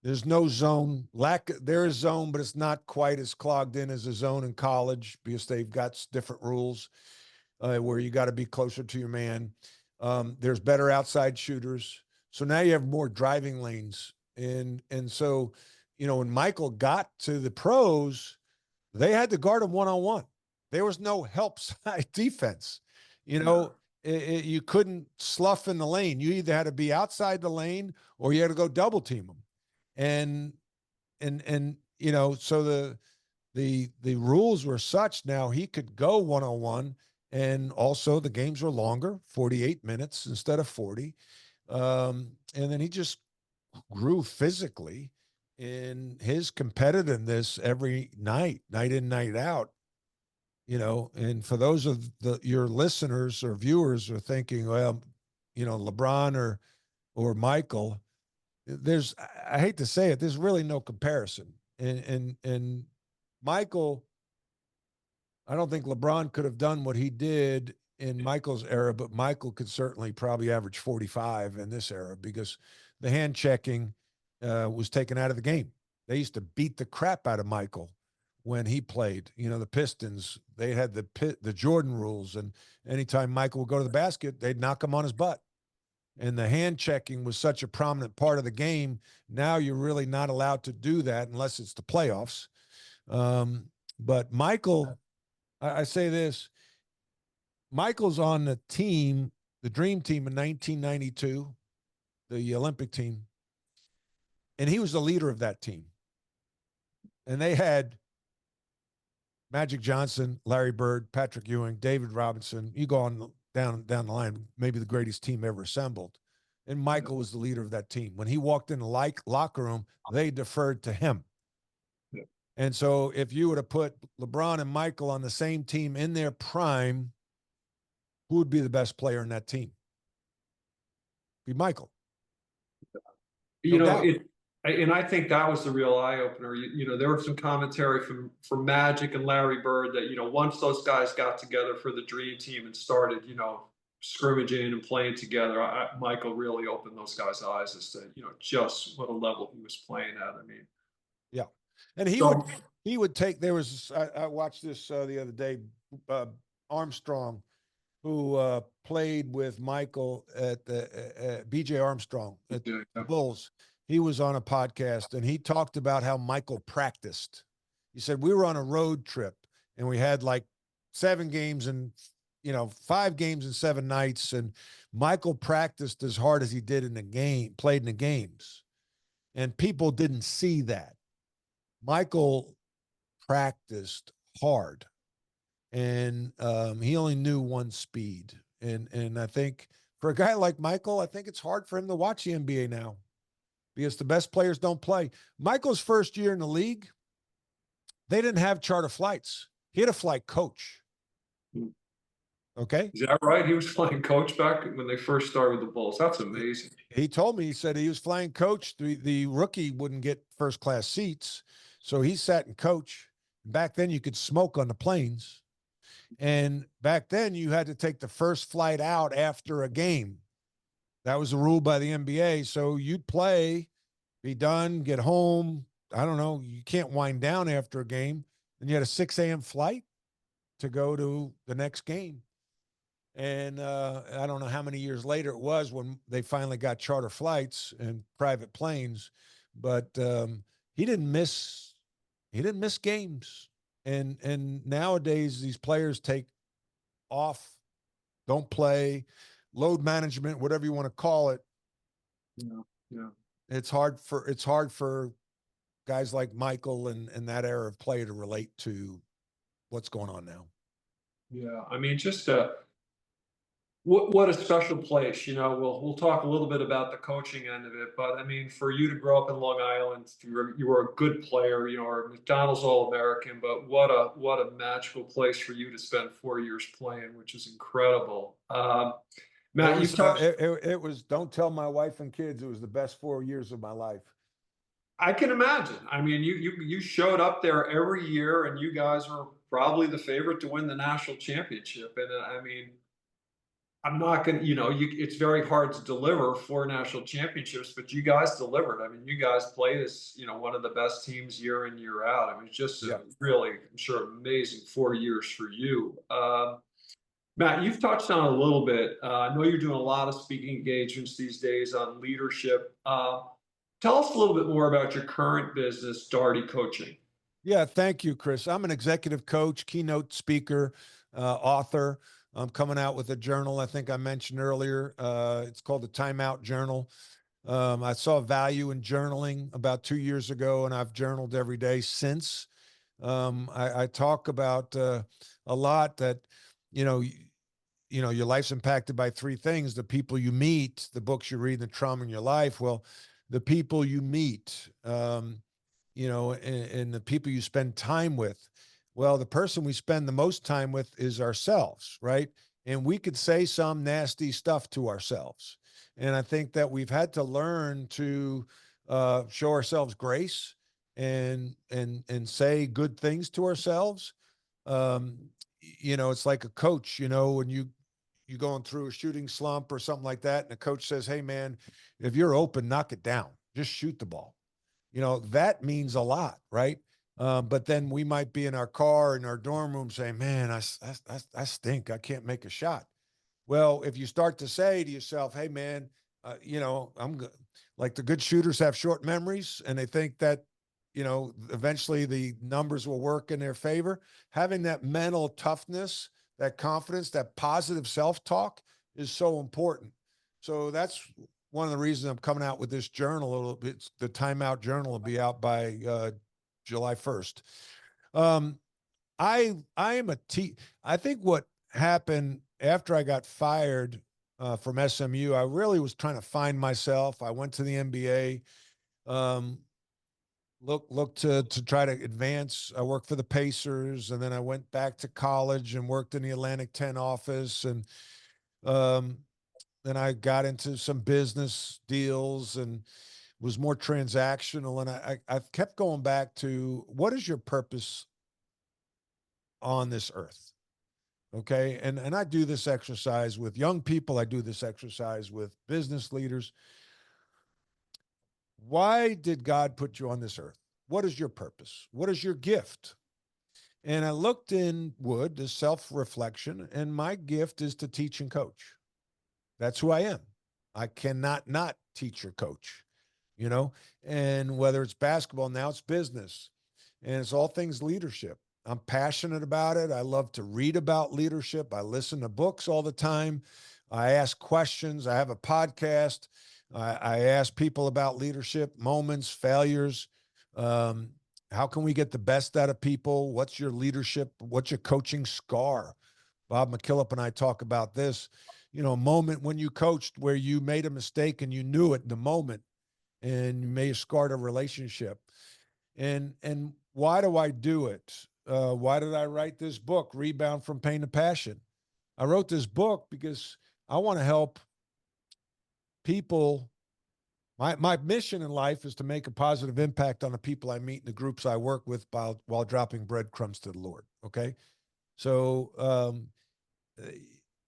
There's no zone. There is zone, but it's not quite as clogged in as a zone in college because they've got different rules where you got to be closer to your man. There's better outside shooters, so now you have more driving lanes, and so when Michael got to the pros, they had to guard him one-on-one. There was no help side defense. You couldn't slough in the lane. You either had to be outside the lane or you had to go double team him. And so the rules were such now he could go one-on-one, and also the games were longer, 48 minutes instead of 40. And then he just grew physically in his competitiveness every night in, night out. And for those of your listeners or viewers are thinking, well, LeBron or Michael, I hate to say it, there's really no comparison. And Michael, I don't think LeBron could have done what he did in Michael's era, but Michael could certainly probably average 45 in this era because the hand checking was taken out of the game. They used to beat the crap out of Michael when he played. The Pistons, they had the Jordan rules, and anytime Michael would go to the basket, they'd knock him on his butt. And the hand checking was such a prominent part of the game. Now you're really not allowed to do that unless it's the playoffs. But Michael, I say this, Michael's on the team, the Dream Team in 1992, the Olympic team, and he was the leader of that team. And they had Magic Johnson, Larry Bird, Patrick Ewing, David Robinson. You go on down the line, maybe the greatest team ever assembled. And Michael was the leader of that team. When he walked in the locker room, they deferred to him. Yeah. And so if you were to put LeBron and Michael on the same team in their prime, who would be the best player in that team? Be Michael. And I think that was the real eye opener. There was some commentary from Magic and Larry Bird that once those guys got together for the Dream Team and started scrimmaging and playing together, Michael really opened those guys' eyes as to just what a level he was playing at. I mean, yeah, and he would take. There was I watched this the other day. Armstrong, who played with Michael at the B.J. Armstrong at the Bulls. He was on a podcast and he talked about how Michael practiced. He said, we were on a road trip and we had like 7 games and, 5 games and 7 nights. And Michael practiced as hard as he did in the game, played in the games. And people didn't see that. Michael practiced hard and he only knew one speed. And I think for a guy like Michael, I think it's hard for him to watch the NBA now, because the best players don't play. Michael's first year in the league, they didn't have charter flights. He had a flight coach. Okay? Is that right? He was flying coach back when they first started with the Bulls. That's amazing. He told me, he said he was flying coach. The rookie wouldn't get first-class seats, so he sat in coach. Back then, you could smoke on the planes. And back then, you had to take the first flight out after a game. That was a rule by the NBA. So you'd play, be done, get home. I don't know. You can't wind down after a game. And you had a 6 a.m. flight to go to the next game. And I don't know how many years later it was when they finally got charter flights and private planes. But he didn't miss games. And nowadays these players take off, don't play, load management, whatever you want to call it. Yeah. It's hard for guys like Michael and that era of play to relate to what's going on now. Yeah. I mean, just What a special place, you know. We'll talk a little bit about the coaching end of it, but I mean, for you to grow up in Long Island, you were a good player, you know, or McDonald's All American. But what a magical place for you to spend 4 years playing, which is incredible. It Matt, was you've touched. it was, don't tell my wife and kids, it was the best 4 years of my life. I can imagine. I mean, you showed up there every year, and you guys were probably the favorite to win the national championship. And I mean, I'm not going to, you know, it's very hard to deliver 4 national championships, but you guys delivered. I mean, you guys played as, you know, one of the best teams year in, year out. I mean, it's just a Yeah. really, I'm sure, amazing 4 years for you. Matt, you've touched on it a little bit. I know you're doing a lot of speaking engagements these days on leadership. Tell us a little bit more about your current business, Doherty Coaching. Yeah, thank you, Chris. I'm an executive coach, keynote speaker, author. I'm coming out with a journal I think I mentioned earlier. It's called the Timeout Journal. I saw value in journaling about 2 years ago, and I've journaled every day since. I talk about a lot that, you know, your life's impacted by three things: the people you meet, the books you read, and the trauma in your life. Well, the people you meet, and the people you spend time with. Well, the person we spend the most time with is ourselves, right? And we could say some nasty stuff to ourselves. And I think that we've had to learn to show ourselves grace and say good things to ourselves. It's like a coach, when you going through a shooting slump or something like that, and the coach says, "Hey, man, if you're open, knock it down. Just shoot the ball." That means a lot, right? But then we might be in our car in our dorm room saying, "Man, I stink. I can't make a shot." Well, if you start to say to yourself, "Hey, man, I'm good," like the good shooters have short memories, and they think that eventually the numbers will work in their favor. Having that mental toughness, that confidence, that positive self-talk is so important. So that's one of the reasons I'm coming out with this journal. It's the Timeout Journal will be out by July 1st. Um, I am I think what happened after I got fired from SMU, I really was trying to find myself. I went to the NBA. Look to try to advance. I worked for the Pacers, and then I went back to college and worked in the Atlantic 10 office, and um, then I got into some business deals and was more transactional. And I've kept going back to, what is your purpose on this earth? Okay, and I do this exercise with young people. I do this exercise with business leaders. Why did God put you on this earth? What is your purpose? What is your gift? And I looked inward, this self-reflection, and my gift is to teach and coach. That's who I am. I cannot not teach or coach, and whether it's basketball, now it's business, and it's all things leadership. I'm passionate about it. I love to read about leadership. I listen to books all the time. I ask questions. I have a podcast. I ask people about leadership, moments, failures. Um, how can we get the best out of people? What's your leadership? What's your coaching scar? Bob McKillop and I talk about this, a moment when you coached where you made a mistake and you knew it in the moment, and you may have scarred a relationship. And why do I do it? Why did I write this book, Rebound from Pain to Passion? I wrote this book because I want to help people. My mission in life is to make a positive impact on the people I meet and the groups I work with while dropping breadcrumbs to the Lord. Okay. So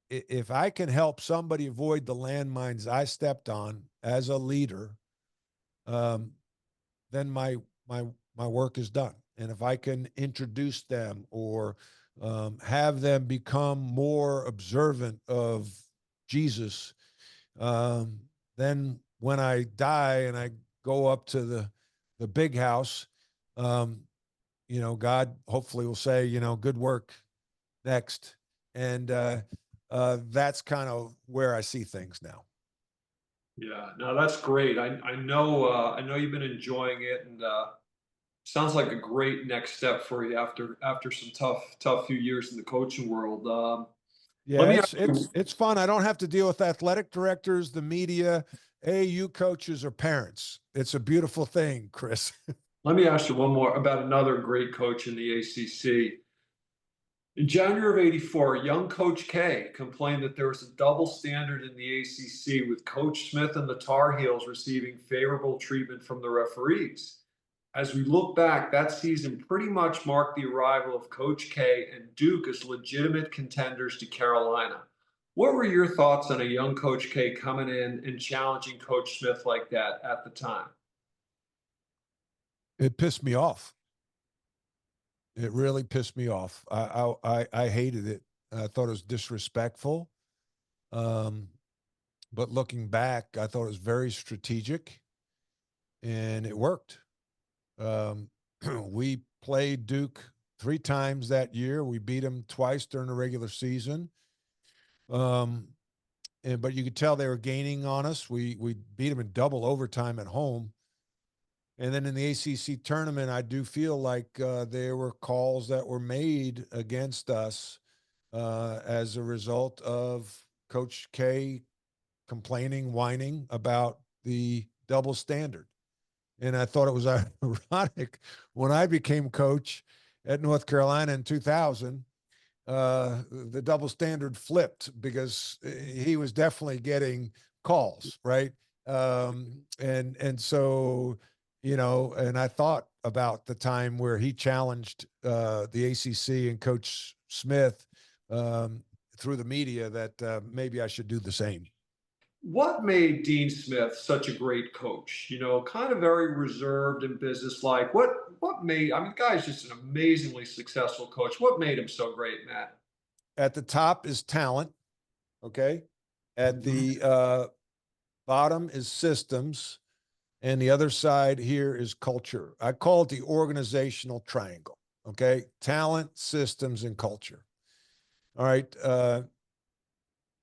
if I can help somebody avoid the landmines I stepped on as a leader, um, then my work is done. And if I can introduce them or have them become more observant of Jesus, then when I die and I go up to the big house, um, God hopefully will say, good work, next. And that's kind of where I see things now. Yeah, no, that's great. I know you've been enjoying it, and sounds like a great next step for you after some tough few years in the coaching world. Let Yeah, me it's ask you, it's fun. I don't have to deal with athletic directors, the media, AAU coaches, or parents. It's a beautiful thing, Chris. let me ask you one more about another great coach in the ACC. In January of '84, young Coach K complained that there was a double standard in the ACC, with Coach Smith and the Tar Heels receiving favorable treatment from the referees. As we look back, that season pretty much marked the arrival of Coach K and Duke as legitimate contenders to Carolina. What were your thoughts on a young Coach K coming in and challenging Coach Smith like that at the time? It pissed me off. It really pissed me off. I hated it. I thought it was disrespectful. Um, but looking back, I thought it was very strategic, and it worked. Um, we played Duke 3 times that year. We beat them twice during the regular season. Um, but you could tell they were gaining on us. We beat them in double overtime at home. And then in the ACC tournament, I do feel like there were calls that were made against us as a result of Coach K complaining, whining about the double standard. And I thought it was ironic when I became coach at North Carolina in 2000. The double standard flipped because he was definitely getting calls, right? And so, and I thought about the time where he challenged the ACC and Coach Smith through the media that maybe I should do the same. What made Dean Smith such a great coach? Kind of very reserved and businesslike. What made, I mean, the guy's just an amazingly successful coach. What made him so great, Matt? At the top is talent, okay? At Mhm. the bottom is systems, and the other side here is culture. I call it the organizational triangle, okay? Talent, systems, and culture. All right.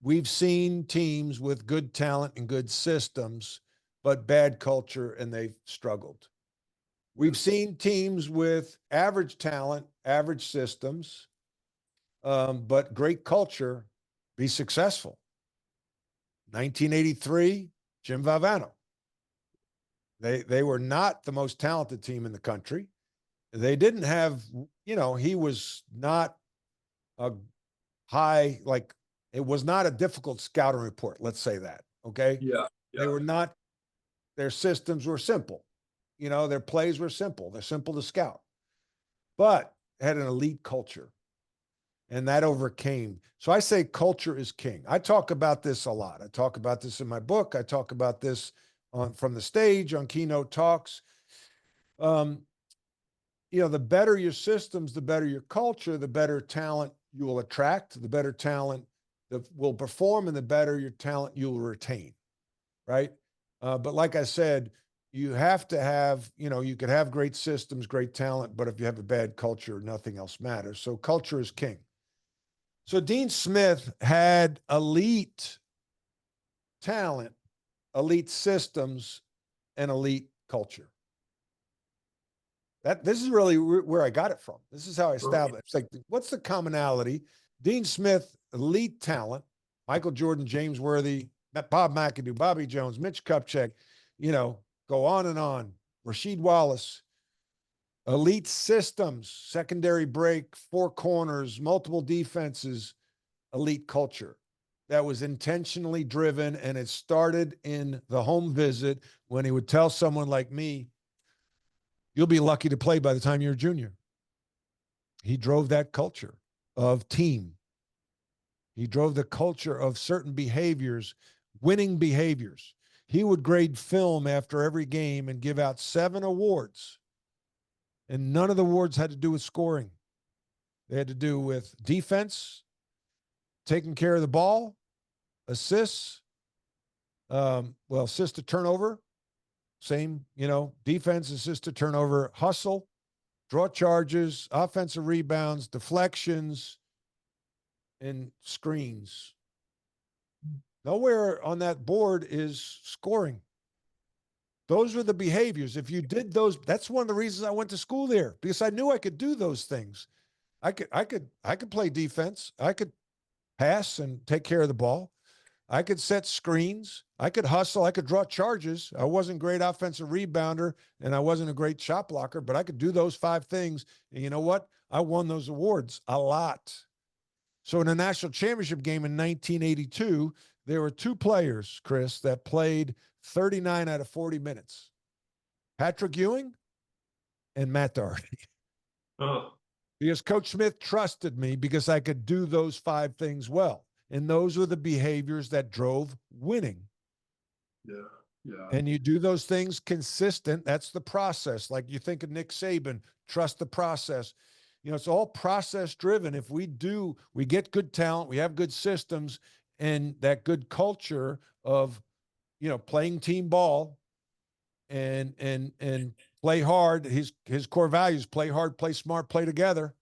We've seen teams with good talent and good systems, but bad culture, and they've struggled. We've seen teams with average talent, average systems, but great culture be successful. 1983, Jim Valvano. They were not the most talented team in the country. They didn't have, he was not a high, like, it was not a difficult scouting report. Let's say that. Okay. Yeah, They yeah. were not, their systems were simple. Their plays were simple. They're simple to scout, but had an elite culture, and that overcame. So I say culture is king. I talk about this a lot. I talk about this in my book. I talk about this from the stage on keynote talks. Um, the better your systems, the better your culture, the better talent you will attract, the better talent that will perform, and the better your talent you will retain, right? But like I said, you have to have, you could have great systems, great talent, but if you have a bad culture, nothing else matters. So culture is king. So Dean Smith had elite talent, elite systems, and elite culture. This is really where I got it from. This is how I established. It's like, what's the commonality? Dean Smith, elite talent, Michael Jordan, James Worthy, Bob McAdoo, Bobby Jones, Mitch Kupchak, go on and on. Rasheed Wallace, elite systems, secondary break, four corners, multiple defenses, elite culture that was intentionally driven. And it started in the home visit when he would tell someone like me, you'll be lucky to play by the time you're a junior. He drove that culture of team. He drove the culture of certain behaviors, winning behaviors. He would grade film after every game and give out 7 awards. And none of the awards had to do with scoring. They had to do with defense, taking care of the ball, assists, assist to turnover, same, defense, assist to turnover, hustle, draw charges, offensive rebounds, deflections, and screens. Nowhere on that board is scoring. Those were the behaviors. If you did those, that's one of the reasons I went to school there, because I knew I could do those things. I could play defense. I could pass and take care of the ball. I could set screens. I could hustle. I could draw charges. I wasn't a great offensive rebounder, and I wasn't a great shot blocker, but I could do those 5 things. And you know what? I won those awards a lot. So in the national championship game in 1982, there were 2 players, Chris, that played 39 out of 40 minutes. Patrick Ewing and Matt Doherty. Oh, Because Coach Smith trusted me because I could do those 5 things well. And those were the behaviors that drove winning. yeah, yeah. And you do those things consistent. That's the process. Like you think of Nick Saban, trust the process. You know, it's all process driven. If we get good talent, we have good systems, and that good culture of, you know, playing team ball and play hard. His core values: play hard, play smart, play together.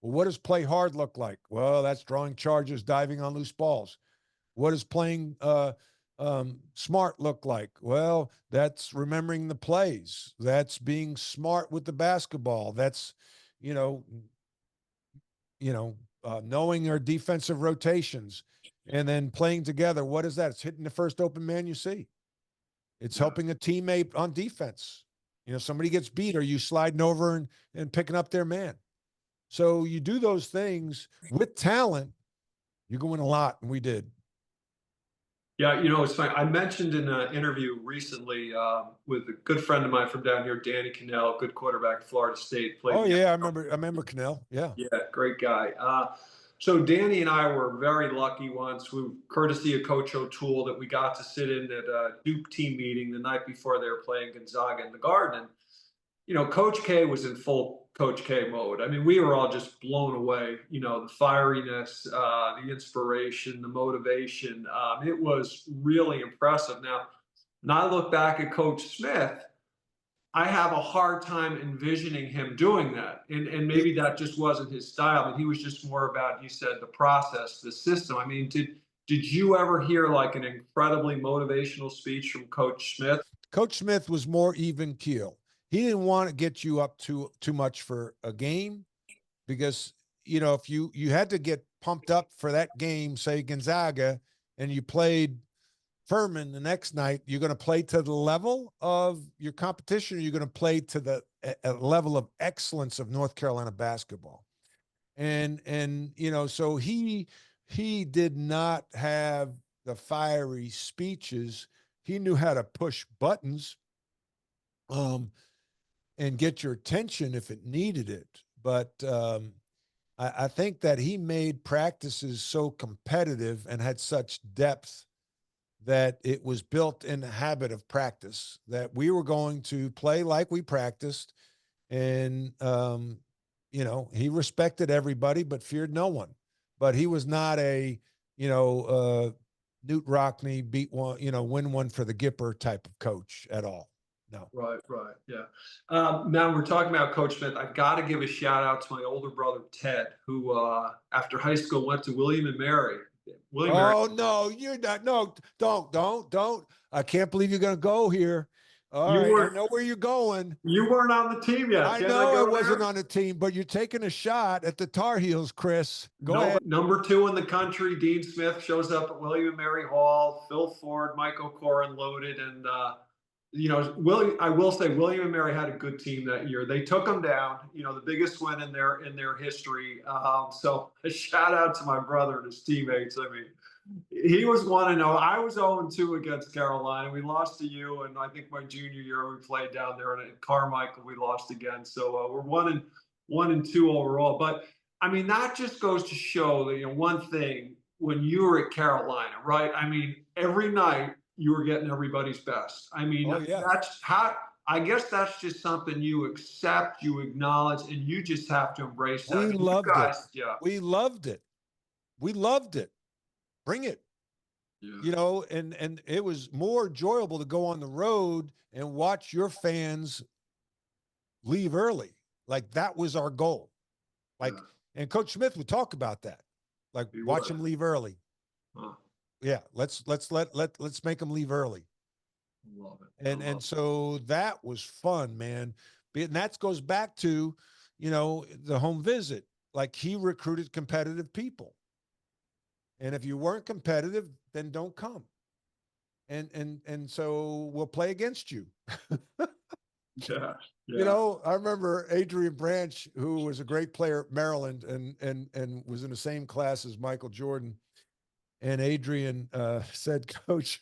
Well, what does play hard look like? Well, that's drawing charges, diving on loose balls. What does playing smart look like? Well, that's remembering the plays. That's being smart with the basketball. That's, you know, knowing our defensive rotations, and then playing together. What is that? It's hitting the first open man you see. It's helping a teammate on defense. You know, somebody gets beat, or you sliding over and picking up their man. So you do those things with talent, you can win a lot, and we did. Yeah, it's funny. I mentioned in an interview recently with a good friend of mine from down here, Danny Cannell, good quarterback at Florida State. Played Oh yeah, I remember Cannell. Yeah. Yeah, great guy. So Danny and I were very lucky once, courtesy of Coach O'Toole, that we got to sit in at a Duke team meeting the night before they were playing Gonzaga in the Garden. Coach K was in full Coach K mode. I mean, we were all just blown away. The fieriness, the inspiration, the motivation. It was really impressive. Now, when I look back at Coach Smith, I have a hard time envisioning him doing that. And maybe that just wasn't his style, but he was just more about, you said, the process, the system. I mean, did you ever hear like an incredibly motivational speech from Coach Smith? Coach Smith was more even keel. He didn't want to get you up too much for a game, because, if you had to get pumped up for that game, say Gonzaga, and you played Furman the next night, you're going to play to the level of your competition, or you're going to play to the level of excellence of North Carolina basketball. And so he did not have the fiery speeches. He knew how to push buttons and get your attention if it needed it. But I think that he made practices so competitive and had such depth that it was built in the habit of practice, that we were going to play like we practiced. And, he respected everybody, but feared no one. But he was not a, Newt Rockney win one for the Gipper type of coach at all. No. Right, yeah. Now we're talking about Coach Smith. I've got to give a shout out to my older brother, Ted, who after high school went to William and Mary. Oh, no, you're not. No, don't. I can't believe you're going to go here. All right, I know where you're going. You weren't on the team yet. I know I wasn't on the team, but you're taking a shot at the Tar Heels, Chris. Go ahead. Number 2 in the country, Dean Smith shows up at William and Mary Hall. Phil Ford, Michael Corrin loaded, and I will say William and Mary had a good team that year. They took them down. The biggest win in their history. So a shout out to my brother and his teammates. I mean, he was 1-0. I was 0-2 against Carolina. We lost to you, and I think my junior year we played down there, and at Carmichael we lost again. So we're 1-2 overall. But I mean, that just goes to show that one thing, when you were at Carolina, right? I mean, every night you were getting everybody's best. I mean, that's how. I guess that's just something you accept, you acknowledge, and you just have to embrace that. We loved it. Yeah, we loved it. We loved it. Bring it. Yeah. And it was more enjoyable to go on the road and watch your fans leave early. Like, that was our goal. Like, and Coach Smith would talk about that. Like, watch them leave early. Huh. Yeah, let's make them leave early. Love it. And so that was fun, man. And that goes back to, the home visit. Like, he recruited competitive people. And if you weren't competitive, then don't come. And so we'll play against you. Yeah. You Yeah. know, I remember Adrian Branch, who was a great player at Maryland and was in the same class as Michael Jordan. And Adrian said, Coach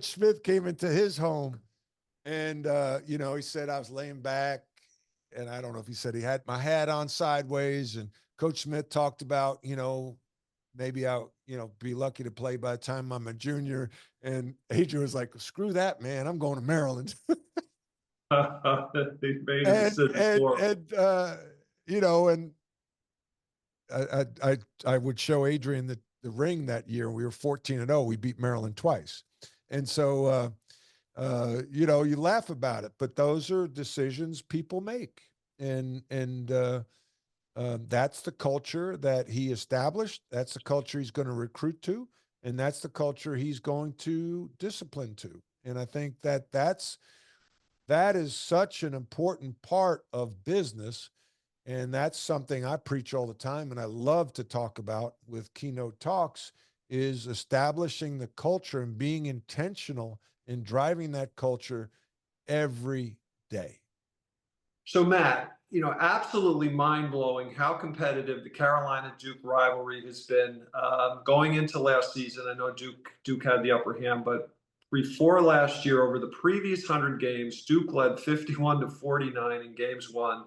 Smith came into his home, and you know, he said I was laying back, and I don't know if he said he had my hat on sideways, and Coach Smith talked about, you know, maybe I'll, you know, be lucky to play by the time I'm a junior. And Adrian was like, screw that, man, I'm going to Maryland. They made a decision for him. You know, and I would show Adrian the ring that year. We were 14-0. We beat Maryland twice. And so you know, you laugh about it, but those are decisions people make. And that's the culture that he established. That's the culture he's going to recruit to, and that's the culture he's going to discipline to. And I think that is such an important part of business, and that's something I preach all the time, and I love to talk about with keynote talks, is establishing the culture and being intentional in driving that culture every day. So, Matt, absolutely mind blowing how competitive the Carolina Duke rivalry has been going into last season. I know Duke had the upper hand, but before last year, over the previous 100 games, Duke led 51-49 in games won,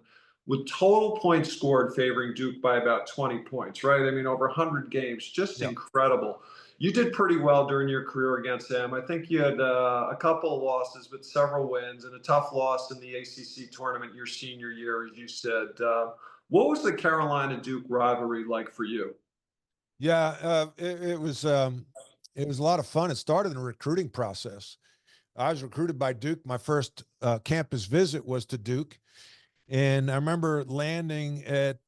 with total points scored favoring Duke by about 20 points, right? I mean, over 100 games, just Yeah. incredible. You did pretty well during your career against them. I think you had a couple of losses, but several wins, and a tough loss in the ACC tournament your senior year, as you said. What was the Carolina Duke rivalry like for you? Yeah, it was a lot of fun. It started in a recruiting process. I was recruited by Duke. My first campus visit was to Duke, and I remember landing at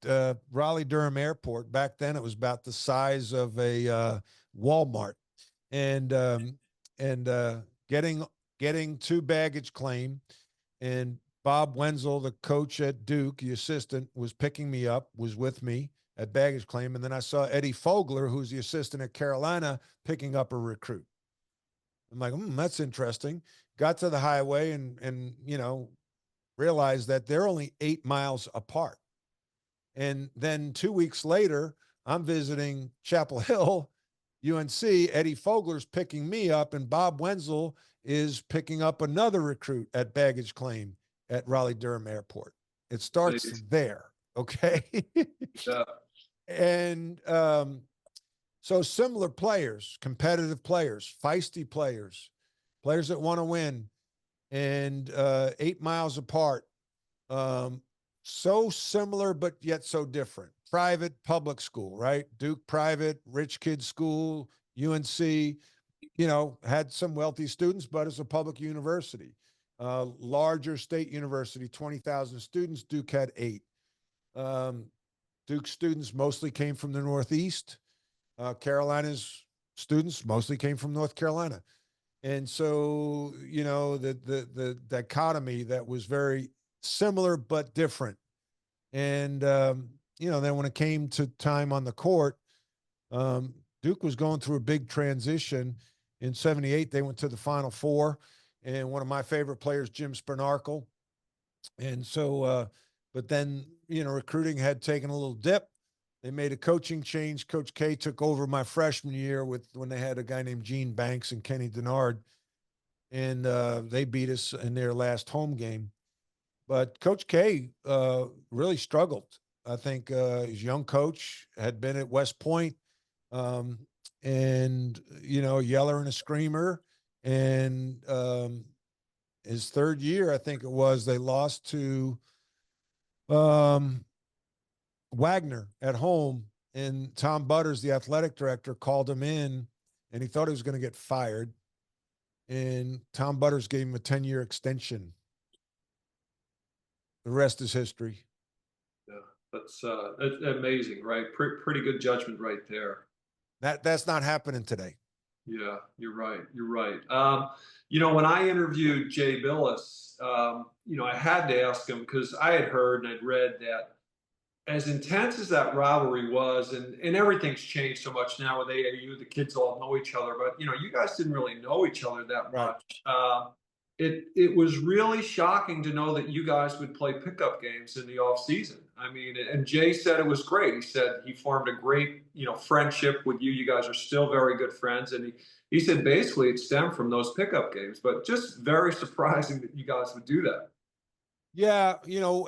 Raleigh-Durham Airport. Back then, it was about the size of a Walmart, and getting to baggage claim, and Bob Wenzel, the coach at Duke, the assistant, was picking me up, was with me at baggage claim, and then I saw Eddie Fogler, who's the assistant at Carolina, picking up a recruit. I'm like, that's interesting. Got to the highway and you know, realized that they're only 8 miles apart. And then 2 weeks later, I'm visiting Chapel Hill, UNC. Eddie Fogler's picking me up, and Bob Wenzel is picking up another recruit at baggage claim at Raleigh-Durham Airport. It starts there, okay? Yeah. And so similar players, competitive players, feisty players, players that want to win, and 8 miles apart. So similar, but yet so different. Private, public school, right? Duke private, rich kid school, UNC, you know, had some wealthy students, but it's a public university. Larger state university, 20,000 students. Duke had 8. Um, Duke students mostly came from the Northeast. Carolina's students mostly came from North Carolina. And so, you know, the dichotomy that was very similar but different. And you know, then when it came to time on the court, Duke was going through a big transition. In '78, they went to the Final Four, and one of my favorite players, Jim Spernarkel. And so, but then, you know, recruiting had taken a little dip. They made a coaching change. Coach K took over my freshman year when they had a guy named Gene Banks and Kenny Denard, and they beat us in their last home game. But Coach K really struggled. I think his young coach had been at West Point, um, and you know, a yeller and a screamer. And his third year, I think it was, they lost to um, Wagner at home, and Tom Butters, the athletic director, called him in, and he thought he was going to get fired. And Tom Butters gave him a 10-year extension. The rest is history. Yeah, that's amazing, right? Pretty good judgment right there. That's not happening today. Yeah, you're right. You're right. When I interviewed Jay Billis, I had to ask him because I had heard and I'd read that as intense as that rivalry was, and everything's changed so much now with AAU, the kids all know each other, but you guys didn't really know each other that Right. much. It was really shocking to know that you guys would play pickup games in the off season. I mean, and Jay said it was great. He said he formed a great friendship with you. You guys are still very good friends, and he said basically it stemmed from those pickup games. But just very surprising that you guys would do that. Yeah,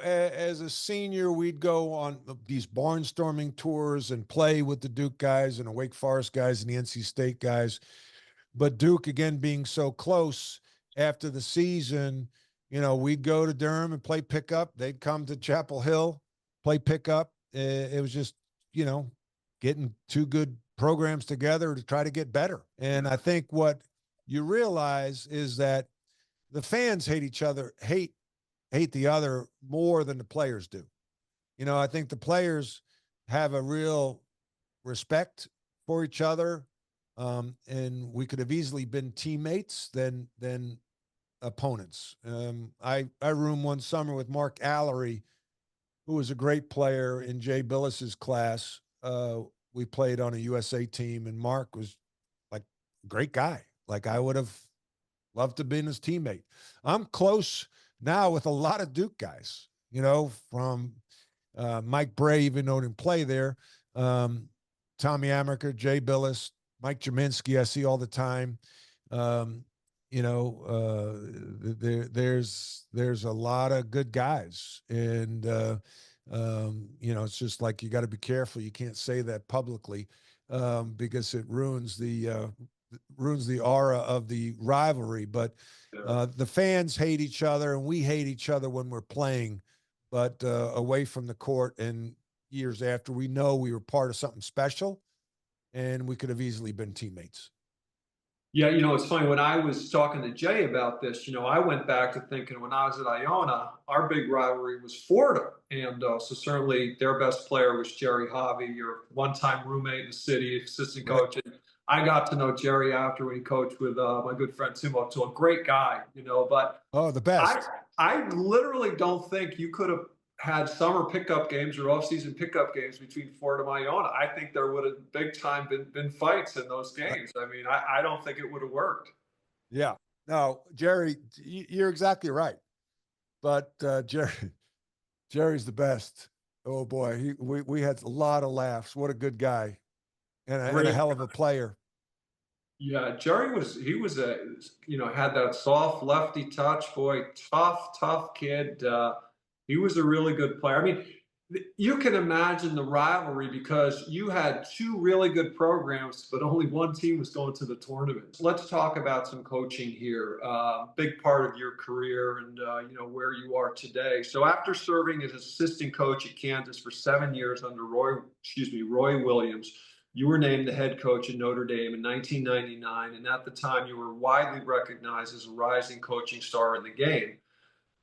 as a senior, we'd go on these barnstorming tours and play with the Duke guys and the Wake Forest guys and the NC State guys. But Duke, again, being so close after the season, we'd go to Durham and play pickup. They'd come to Chapel Hill, play pickup. It was just, getting two good programs together to try to get better. And I think what you realize is that the fans hate the other more than the players do. I think the players have a real respect for each other, and we could have easily been teammates than opponents. I roomed one summer with Mark Allery, who was a great player in Jay Billis's class. We played on a USA team, and Mark was like a great guy. Like I would have loved to have been his teammate. I'm close now with a lot of Duke guys, from Mike Bray, even though he didn't play there, Tommy Amaker, Jay Billis, Mike Jaminski, I see all the time. There's a lot of good guys, and it's just like you got to be careful. You can't say that publicly because it ruins the aura of the rivalry. But the fans hate each other, and we hate each other when we're playing. But away from the court and years after, we know we were part of something special, and we could have easily been teammates. Yeah, it's funny. When I was talking to Jay about this, I went back to thinking when I was at Iona, our big rivalry was Florida. And so certainly their best player was Jerry Hobby, your one-time roommate in the city, assistant Right. coach. And I got to know Jerry after when he coached with my good friend Timo. So a great guy, but Oh, the I best. I literally don't think you could have had summer pickup games or off-season pickup games between Florida and Iona. I think there would have big time been fights in those Uh, games. I mean, I don't think it would have worked. yeah. No, Jerry, you're exactly right. But Jerry's the best. Oh boy, we had a lot of laughs. What a good guy, and a Great. hell of a player. Yeah, Jerry was had that soft lefty touch. Boy, tough kid. He was a really good player. I mean, you can imagine the rivalry because you had two really good programs, but only one team was going to the tournament. Let's talk about some coaching here. Big part of your career and where you are today. So after serving as assistant coach at Kansas for 7 years under Roy Williams. You were named the head coach at Notre Dame in 1999, and at the time you were widely recognized as a rising coaching star in the game.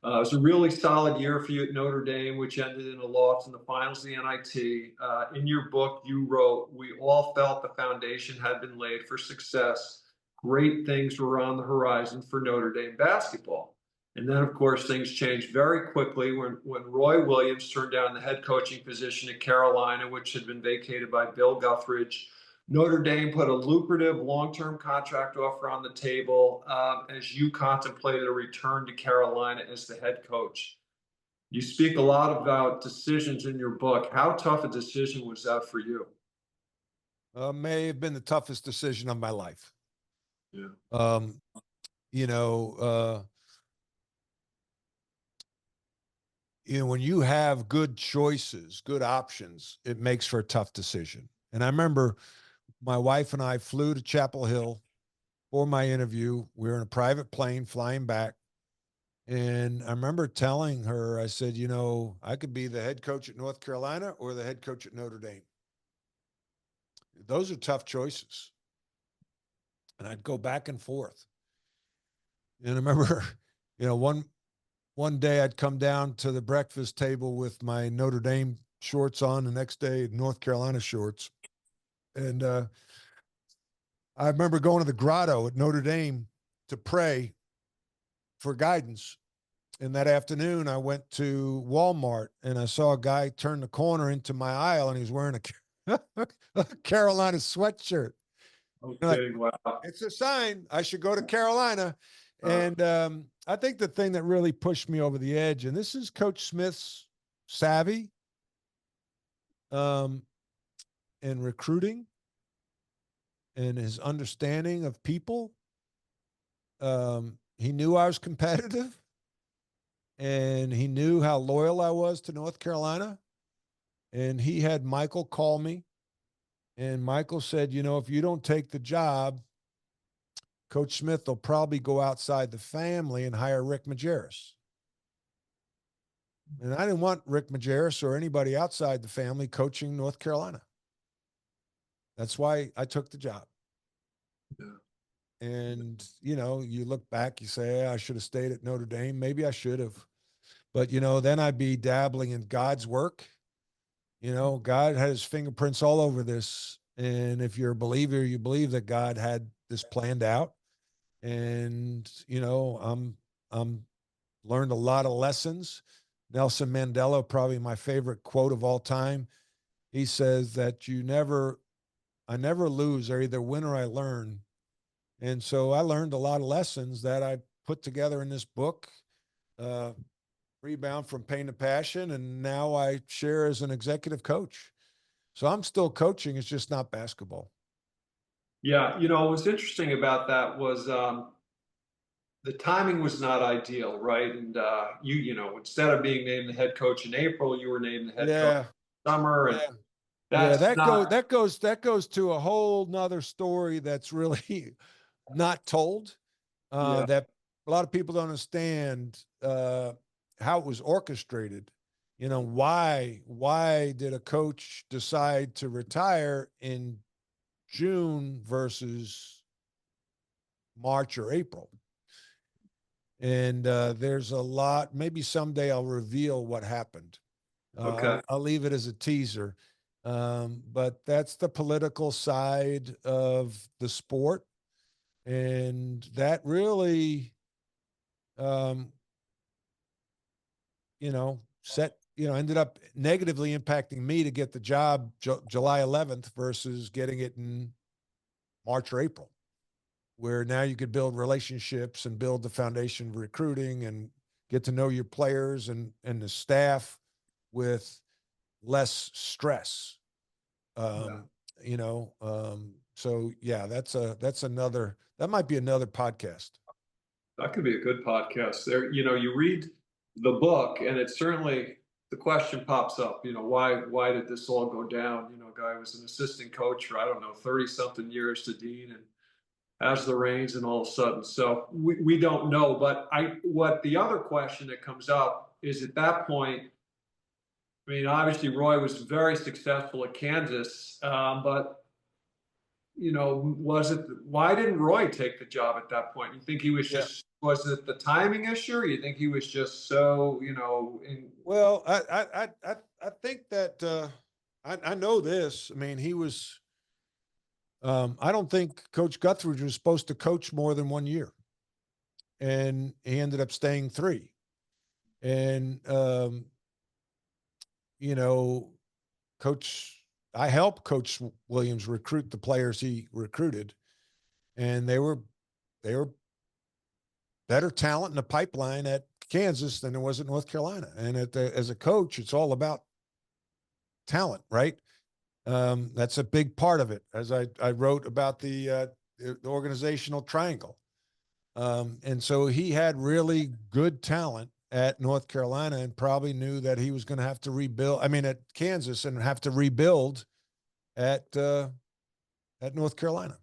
It was a really solid year for you at Notre Dame, which ended in a loss in the finals of the NIT. In your book, you wrote, "We all felt the foundation had been laid for success. Great things were on the horizon for Notre Dame basketball." And then, of course, things changed very quickly when Roy Williams turned down the head coaching position at Carolina, which had been vacated by Bill Guthridge. Notre Dame put a lucrative long-term contract offer on the table as you contemplated a return to Carolina as the head coach. You speak a lot about decisions in your book. How tough a decision was that for you? May have been the toughest decision of my life. Yeah. Um, you know, uh, when you have good choices, good options, it makes for a tough decision. And I remember my wife and I flew to Chapel Hill for my interview. We were in a private plane flying back. And I remember telling her, I said, I could be the head coach at North Carolina or the head coach at Notre Dame. Those are tough choices. And I'd go back and forth. And I remember, one day I'd come down to the breakfast table with my Notre Dame shorts on, the next day North Carolina shorts. And I remember going to the grotto at Notre Dame to pray for guidance. And that afternoon, I went to Walmart and I saw a guy turn the corner into my aisle, and he was wearing a Carolina sweatshirt. No I'm like, kidding. Wow. it's a sign I should go to Carolina. And I think the thing that really pushed me over the edge, and this is Coach Smith's savvy um, in recruiting and his understanding of people. He knew I was competitive, and he knew how loyal I was to North Carolina. And he had Michael call me, and Michael said, you know, if you don't take the job, Coach Smith will probably go outside the family and hire Rick Majerus. And I didn't want Rick Majerus or anybody outside the family coaching North Carolina. That's why I took the job. Yeah. And, you know, you look back, you say, I should have stayed at Notre Dame. Maybe I should have. But, you know, then I'd be dabbling in God's work. You know, God had his fingerprints all over this. And if you're a believer, you believe that God had this planned out. And, you know, I'm learned a lot of lessons. Nelson Mandela, probably my favorite quote of all time. He says that I never lose. I either win or I learn. And so I learned a lot of lessons that I put together in this book, uh, Rebound from Pain to Passion. And now I share as an executive coach. So I'm still coaching. It's just not basketball. Yeah. What was interesting about that was the timing was not ideal, right? And instead of being named the head coach in April, you were named the head coach Yeah. in summer, and Yeah. Yeah. that's not. That goes to a whole nother story that's really not told. Yeah. That a lot of people don't understand how it was orchestrated. You know, why did a coach decide to retire in June versus March or April? And there's a lot. Maybe someday I'll reveal what happened. Okay. I'll leave it as a teaser. But that's the political side of the sport, and that really um, ended up negatively impacting me to get the job July 11th versus getting it in March or April, where now you could build relationships and build the foundation of recruiting and get to know your players and the staff with less stress. Yeah. Um, so yeah, that might be another podcast. That could be a good podcast. There, you read the book, and it's certainly the question pops up. Why did this all go down? Guy was an assistant coach for, I don't know, 30 something years to Dean, and has the reins, and all of a sudden. So we don't know. But what the other question that comes up is, at that point, I mean, obviously Roy was very successful at Kansas, but why didn't Roy take the job at that point? You think he was Yeah. just, was it the timing issue? Or you think he was just so, Well, I think that I know this. I mean, he was. I don't think Coach Guthridge was supposed to coach more than 1 year, and he ended up staying 3. And you know, Coach, I helped Coach Williams recruit the players he recruited, and they were better talent in the pipeline at Kansas than there was at North Carolina. And as a coach, it's all about talent, right? That's a big part of it. As I wrote about the organizational triangle. And so he had really good talent at North Carolina and probably knew that he was going to have to rebuild. I mean, at Kansas, and have to rebuild at North Carolina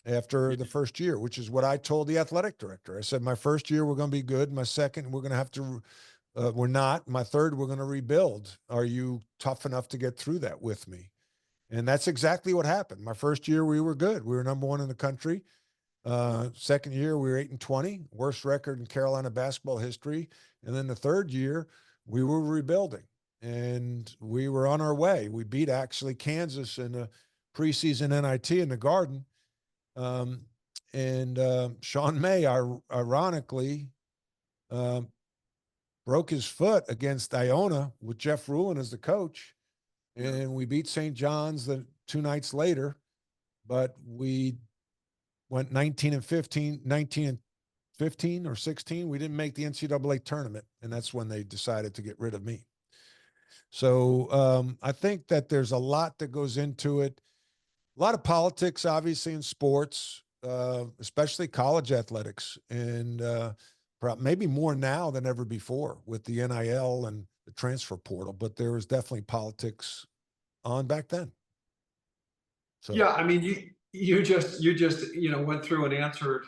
after the first year, which is what I told the athletic director. I said, my first year, we're going to be good. My second, we're going to have to, we're not. My third, we're going to rebuild. Are you tough enough to get through that with me? And that's exactly what happened. My first year, we were good. We were number 1 in the country. Second year, we were 8-20, worst record in Carolina basketball history. And then the third year, we were rebuilding, and we were on our way. We beat actually Kansas in a preseason NIT in the Garden. And Sean May, ironically, broke his foot against Iona with Jeff Ruland as the coach, and we beat St. John's the 2 nights later, but we went 19 and 15, 19 and 15 or 16. We didn't make the NCAA tournament, and that's when they decided to get rid of me. So I think that there's a lot that goes into it. A lot of politics, obviously, in sports, especially college athletics, and maybe more now than ever before with the NIL and the transfer portal. But there was definitely politics on back then. So Yeah, I mean, you just went through and answered,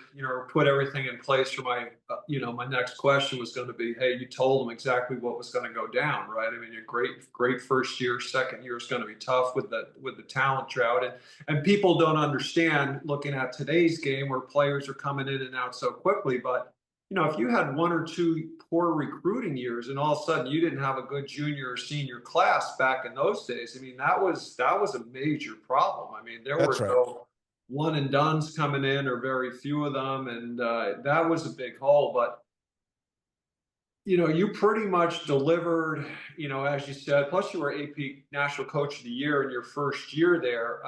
put everything in place for my my next question was going to be, hey, you told them exactly what was going to go down, right? I mean, a great first year, second year is going to be tough with the talent drought, and people don't understand looking at today's game where players are coming in and out so quickly, but if you had one or two poor recruiting years and all of a sudden you didn't have a good junior or senior class back in those days, I mean, that was a major problem. I mean, there that's were right. no one and dones coming in or very few of them. And that was a big hole. But, you pretty much delivered, as you said, plus you were AP National Coach of the Year in your first year there.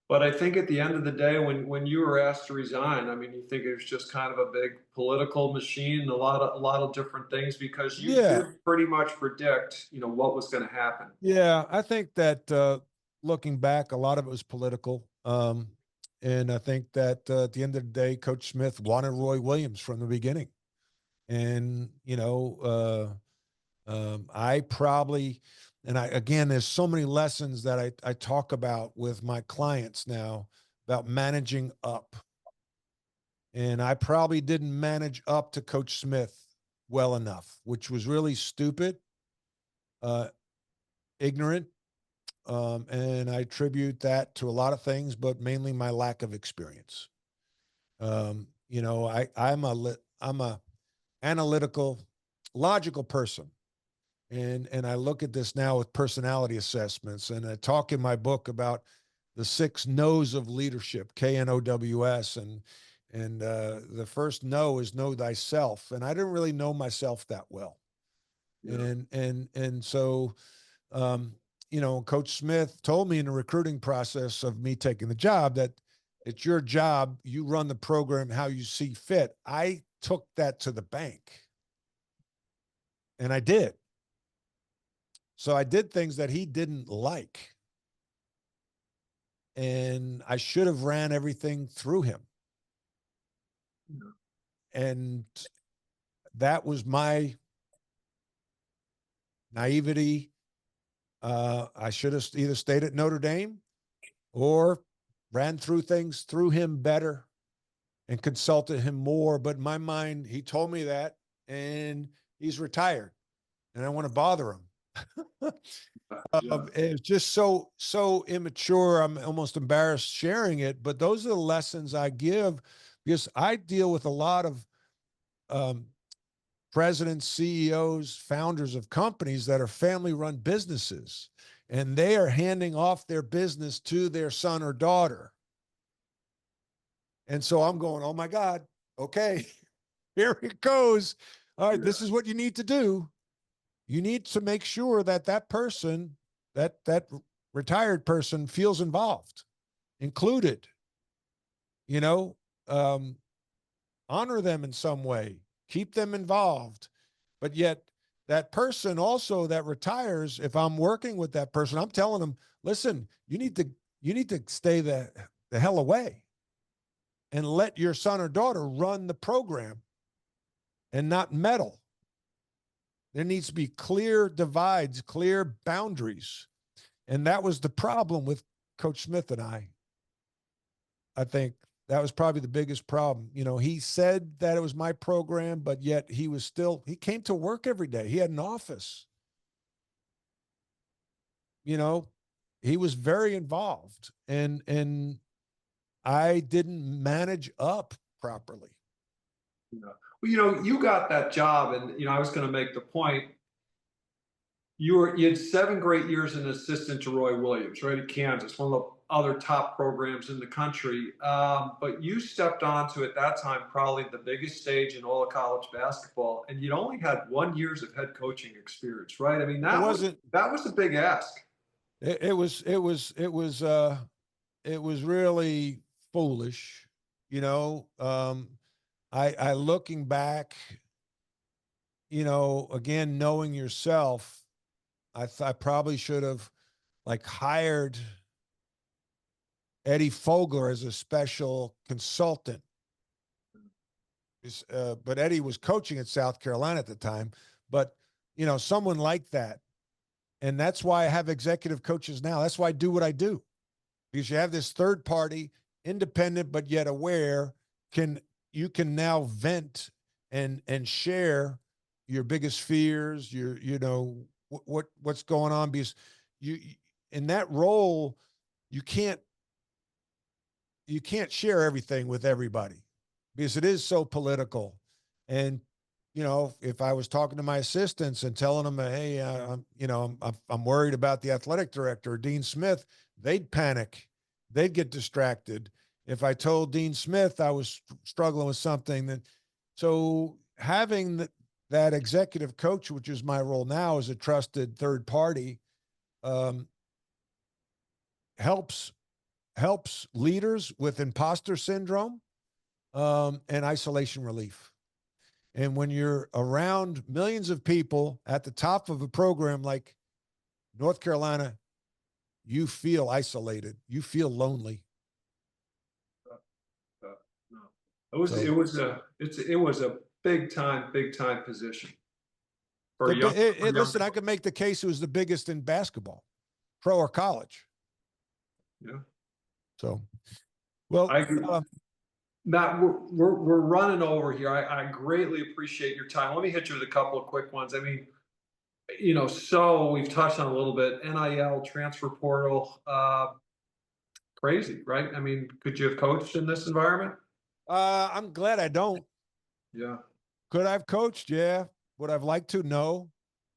But I think at the end of the day, when you were asked to resign, I mean, you think it was just kind of a big political machine, a lot of different things, because you Yeah. did pretty much predict, what was going to happen. Yeah. I think that looking back, a lot of it was political. And I think that at the end of the day, Coach Smith wanted Roy Williams from the beginning. And, I probably, and again, there's so many lessons that I talk about with my clients now about managing up. And I probably didn't manage up to Coach Smith well enough, which was really stupid, ignorant. And I attribute that to a lot of things, but mainly my lack of experience. I'm a analytical, logical person. And I look at this now with personality assessments, and I talk in my book about the 6 no's of leadership, KNOWS, and the first no is know thyself. And I didn't really know myself that well. Yeah. And so Coach Smith told me in the recruiting process of me taking the job that it's your job, you run the program how you see fit. I took that to the bank, and I did. So I did things that he didn't like. And I should have ran everything through him. Yeah. And that was my naivety. I should have either stayed at Notre Dame or ran through things through him better and consulted him more. But in my mind, he told me that, and he's retired, and I want to bother him. Yeah. It's just so immature. I'm almost embarrassed sharing it, but those are the lessons I give because I deal with a lot of presidents, CEOs, founders of companies that are family-run businesses, and they are handing off their business to their son or daughter. And so I'm going, oh my God, okay, here it goes. All right, this is what you need to do. You need to make sure that that person, that retired person, feels involved, included. Honor them in some way, keep them involved. But yet, that person also that retires, if I'm working with that person, I'm telling them, listen, you need to stay the hell away and let your son or daughter run the program and not meddle. There needs to be clear divides, clear boundaries. And that was the problem with Coach Smith and I. I think that was probably the biggest problem. He said that it was my program, but yet he came to work every day. He had an office. He was very involved, and I didn't manage up properly. Yeah. Well, you got that job, and I was going to make the point. You had 7 great years as an assistant to Roy Williams, right, at Kansas, one of the other top programs in the country. But you stepped onto at that time probably the biggest stage in all of college basketball, and you'd only had 1 years of head coaching experience, right? I mean, It wasn't. that was a big ask. It was really foolish, you know. I looking back, again, knowing yourself, I probably should have like hired Eddie Fogler as a special consultant. But Eddie was coaching at South Carolina at the time. But someone like that, and that's why I have executive coaches now. That's why I do what I do, because you have this third party, independent but yet aware. You can now vent and share your biggest fears, what's going on, because you in that role you can't share everything with everybody because it is so political. And if I was talking to my assistants and telling them, hey, I'm worried about the athletic director or Dean Smith, they'd panic, they'd get distracted. If I told Dean Smith I was struggling with something, so having that executive coach, which is my role now as a trusted third party, helps leaders with imposter syndrome and isolation relief. And when you're around millions of people at the top of a program like North Carolina, you feel isolated, you feel lonely. No. It was a big time position for Listen, I could make the case it was the biggest in basketball, pro or college. Yeah. So, well, I agree. Matt, we're running over here. I greatly appreciate your time. Let me hit you with a couple of quick ones. I mean, so we've touched on a little bit NIL, transfer portal, crazy, right? I mean, could you have coached in this environment? I'm glad I don't. Yeah. Could I have coached? Yeah. Would I've liked to? No.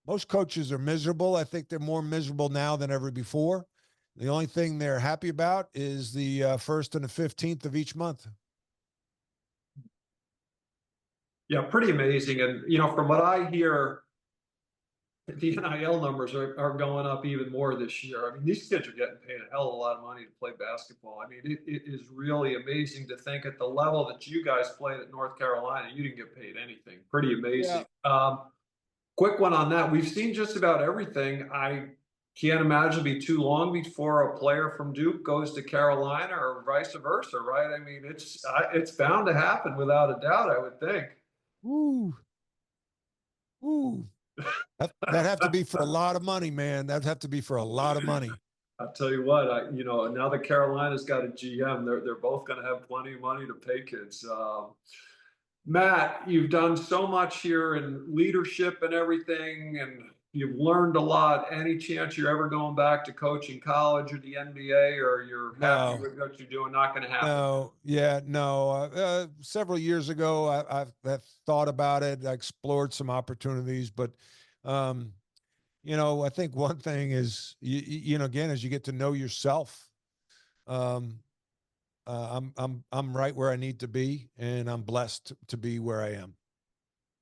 Most coaches are miserable. I think they're more miserable now than ever before. The only thing they're happy about is the 1st and the 15th of each month. Yeah, pretty amazing. And, from what I hear, the NIL numbers are going up even more this year. I mean, these kids are getting paid a hell of a lot of money to play basketball. I mean, it is really amazing to think at the level that you guys played at North Carolina, you didn't get paid anything. Pretty amazing. Yeah. Quick one on that. We've seen just about everything. I can't imagine it'd be too long before a player from Duke goes to Carolina or vice versa, right? I mean, it's bound to happen without a doubt, I would think. Ooh. Ooh. That'd have to be for a lot of money, man. That'd have to be for a lot of money. I'll tell you what, now that Carolina's got a GM, they're both going to have plenty of money to pay kids. Matt, you've done so much here in leadership and everything, and you've learned a lot. Any chance you're ever going back to coaching college or the NBA, or you're happy with what you're doing? Not going to happen. No, yeah, no. Several years ago, I've thought about it. I explored some opportunities, but I think one thing is, again, as you get to know yourself, I'm right where I need to be, and I'm blessed to be where I am.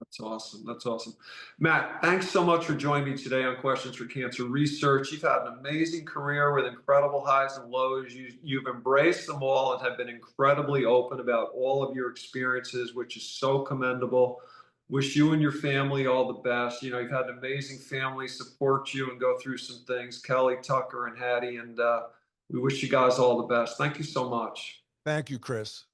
That's awesome. That's awesome. Matt, thanks so much for joining me today on Questions for Cancer Research. You've had an amazing career with incredible highs and lows. You've embraced them all and have been incredibly open about all of your experiences, which is so commendable. Wish you and your family all the best. You've had an amazing family support you and go through some things, Kelly, Tucker, and Hattie, and we wish you guys all the best. Thank you so much. Thank you, Chris.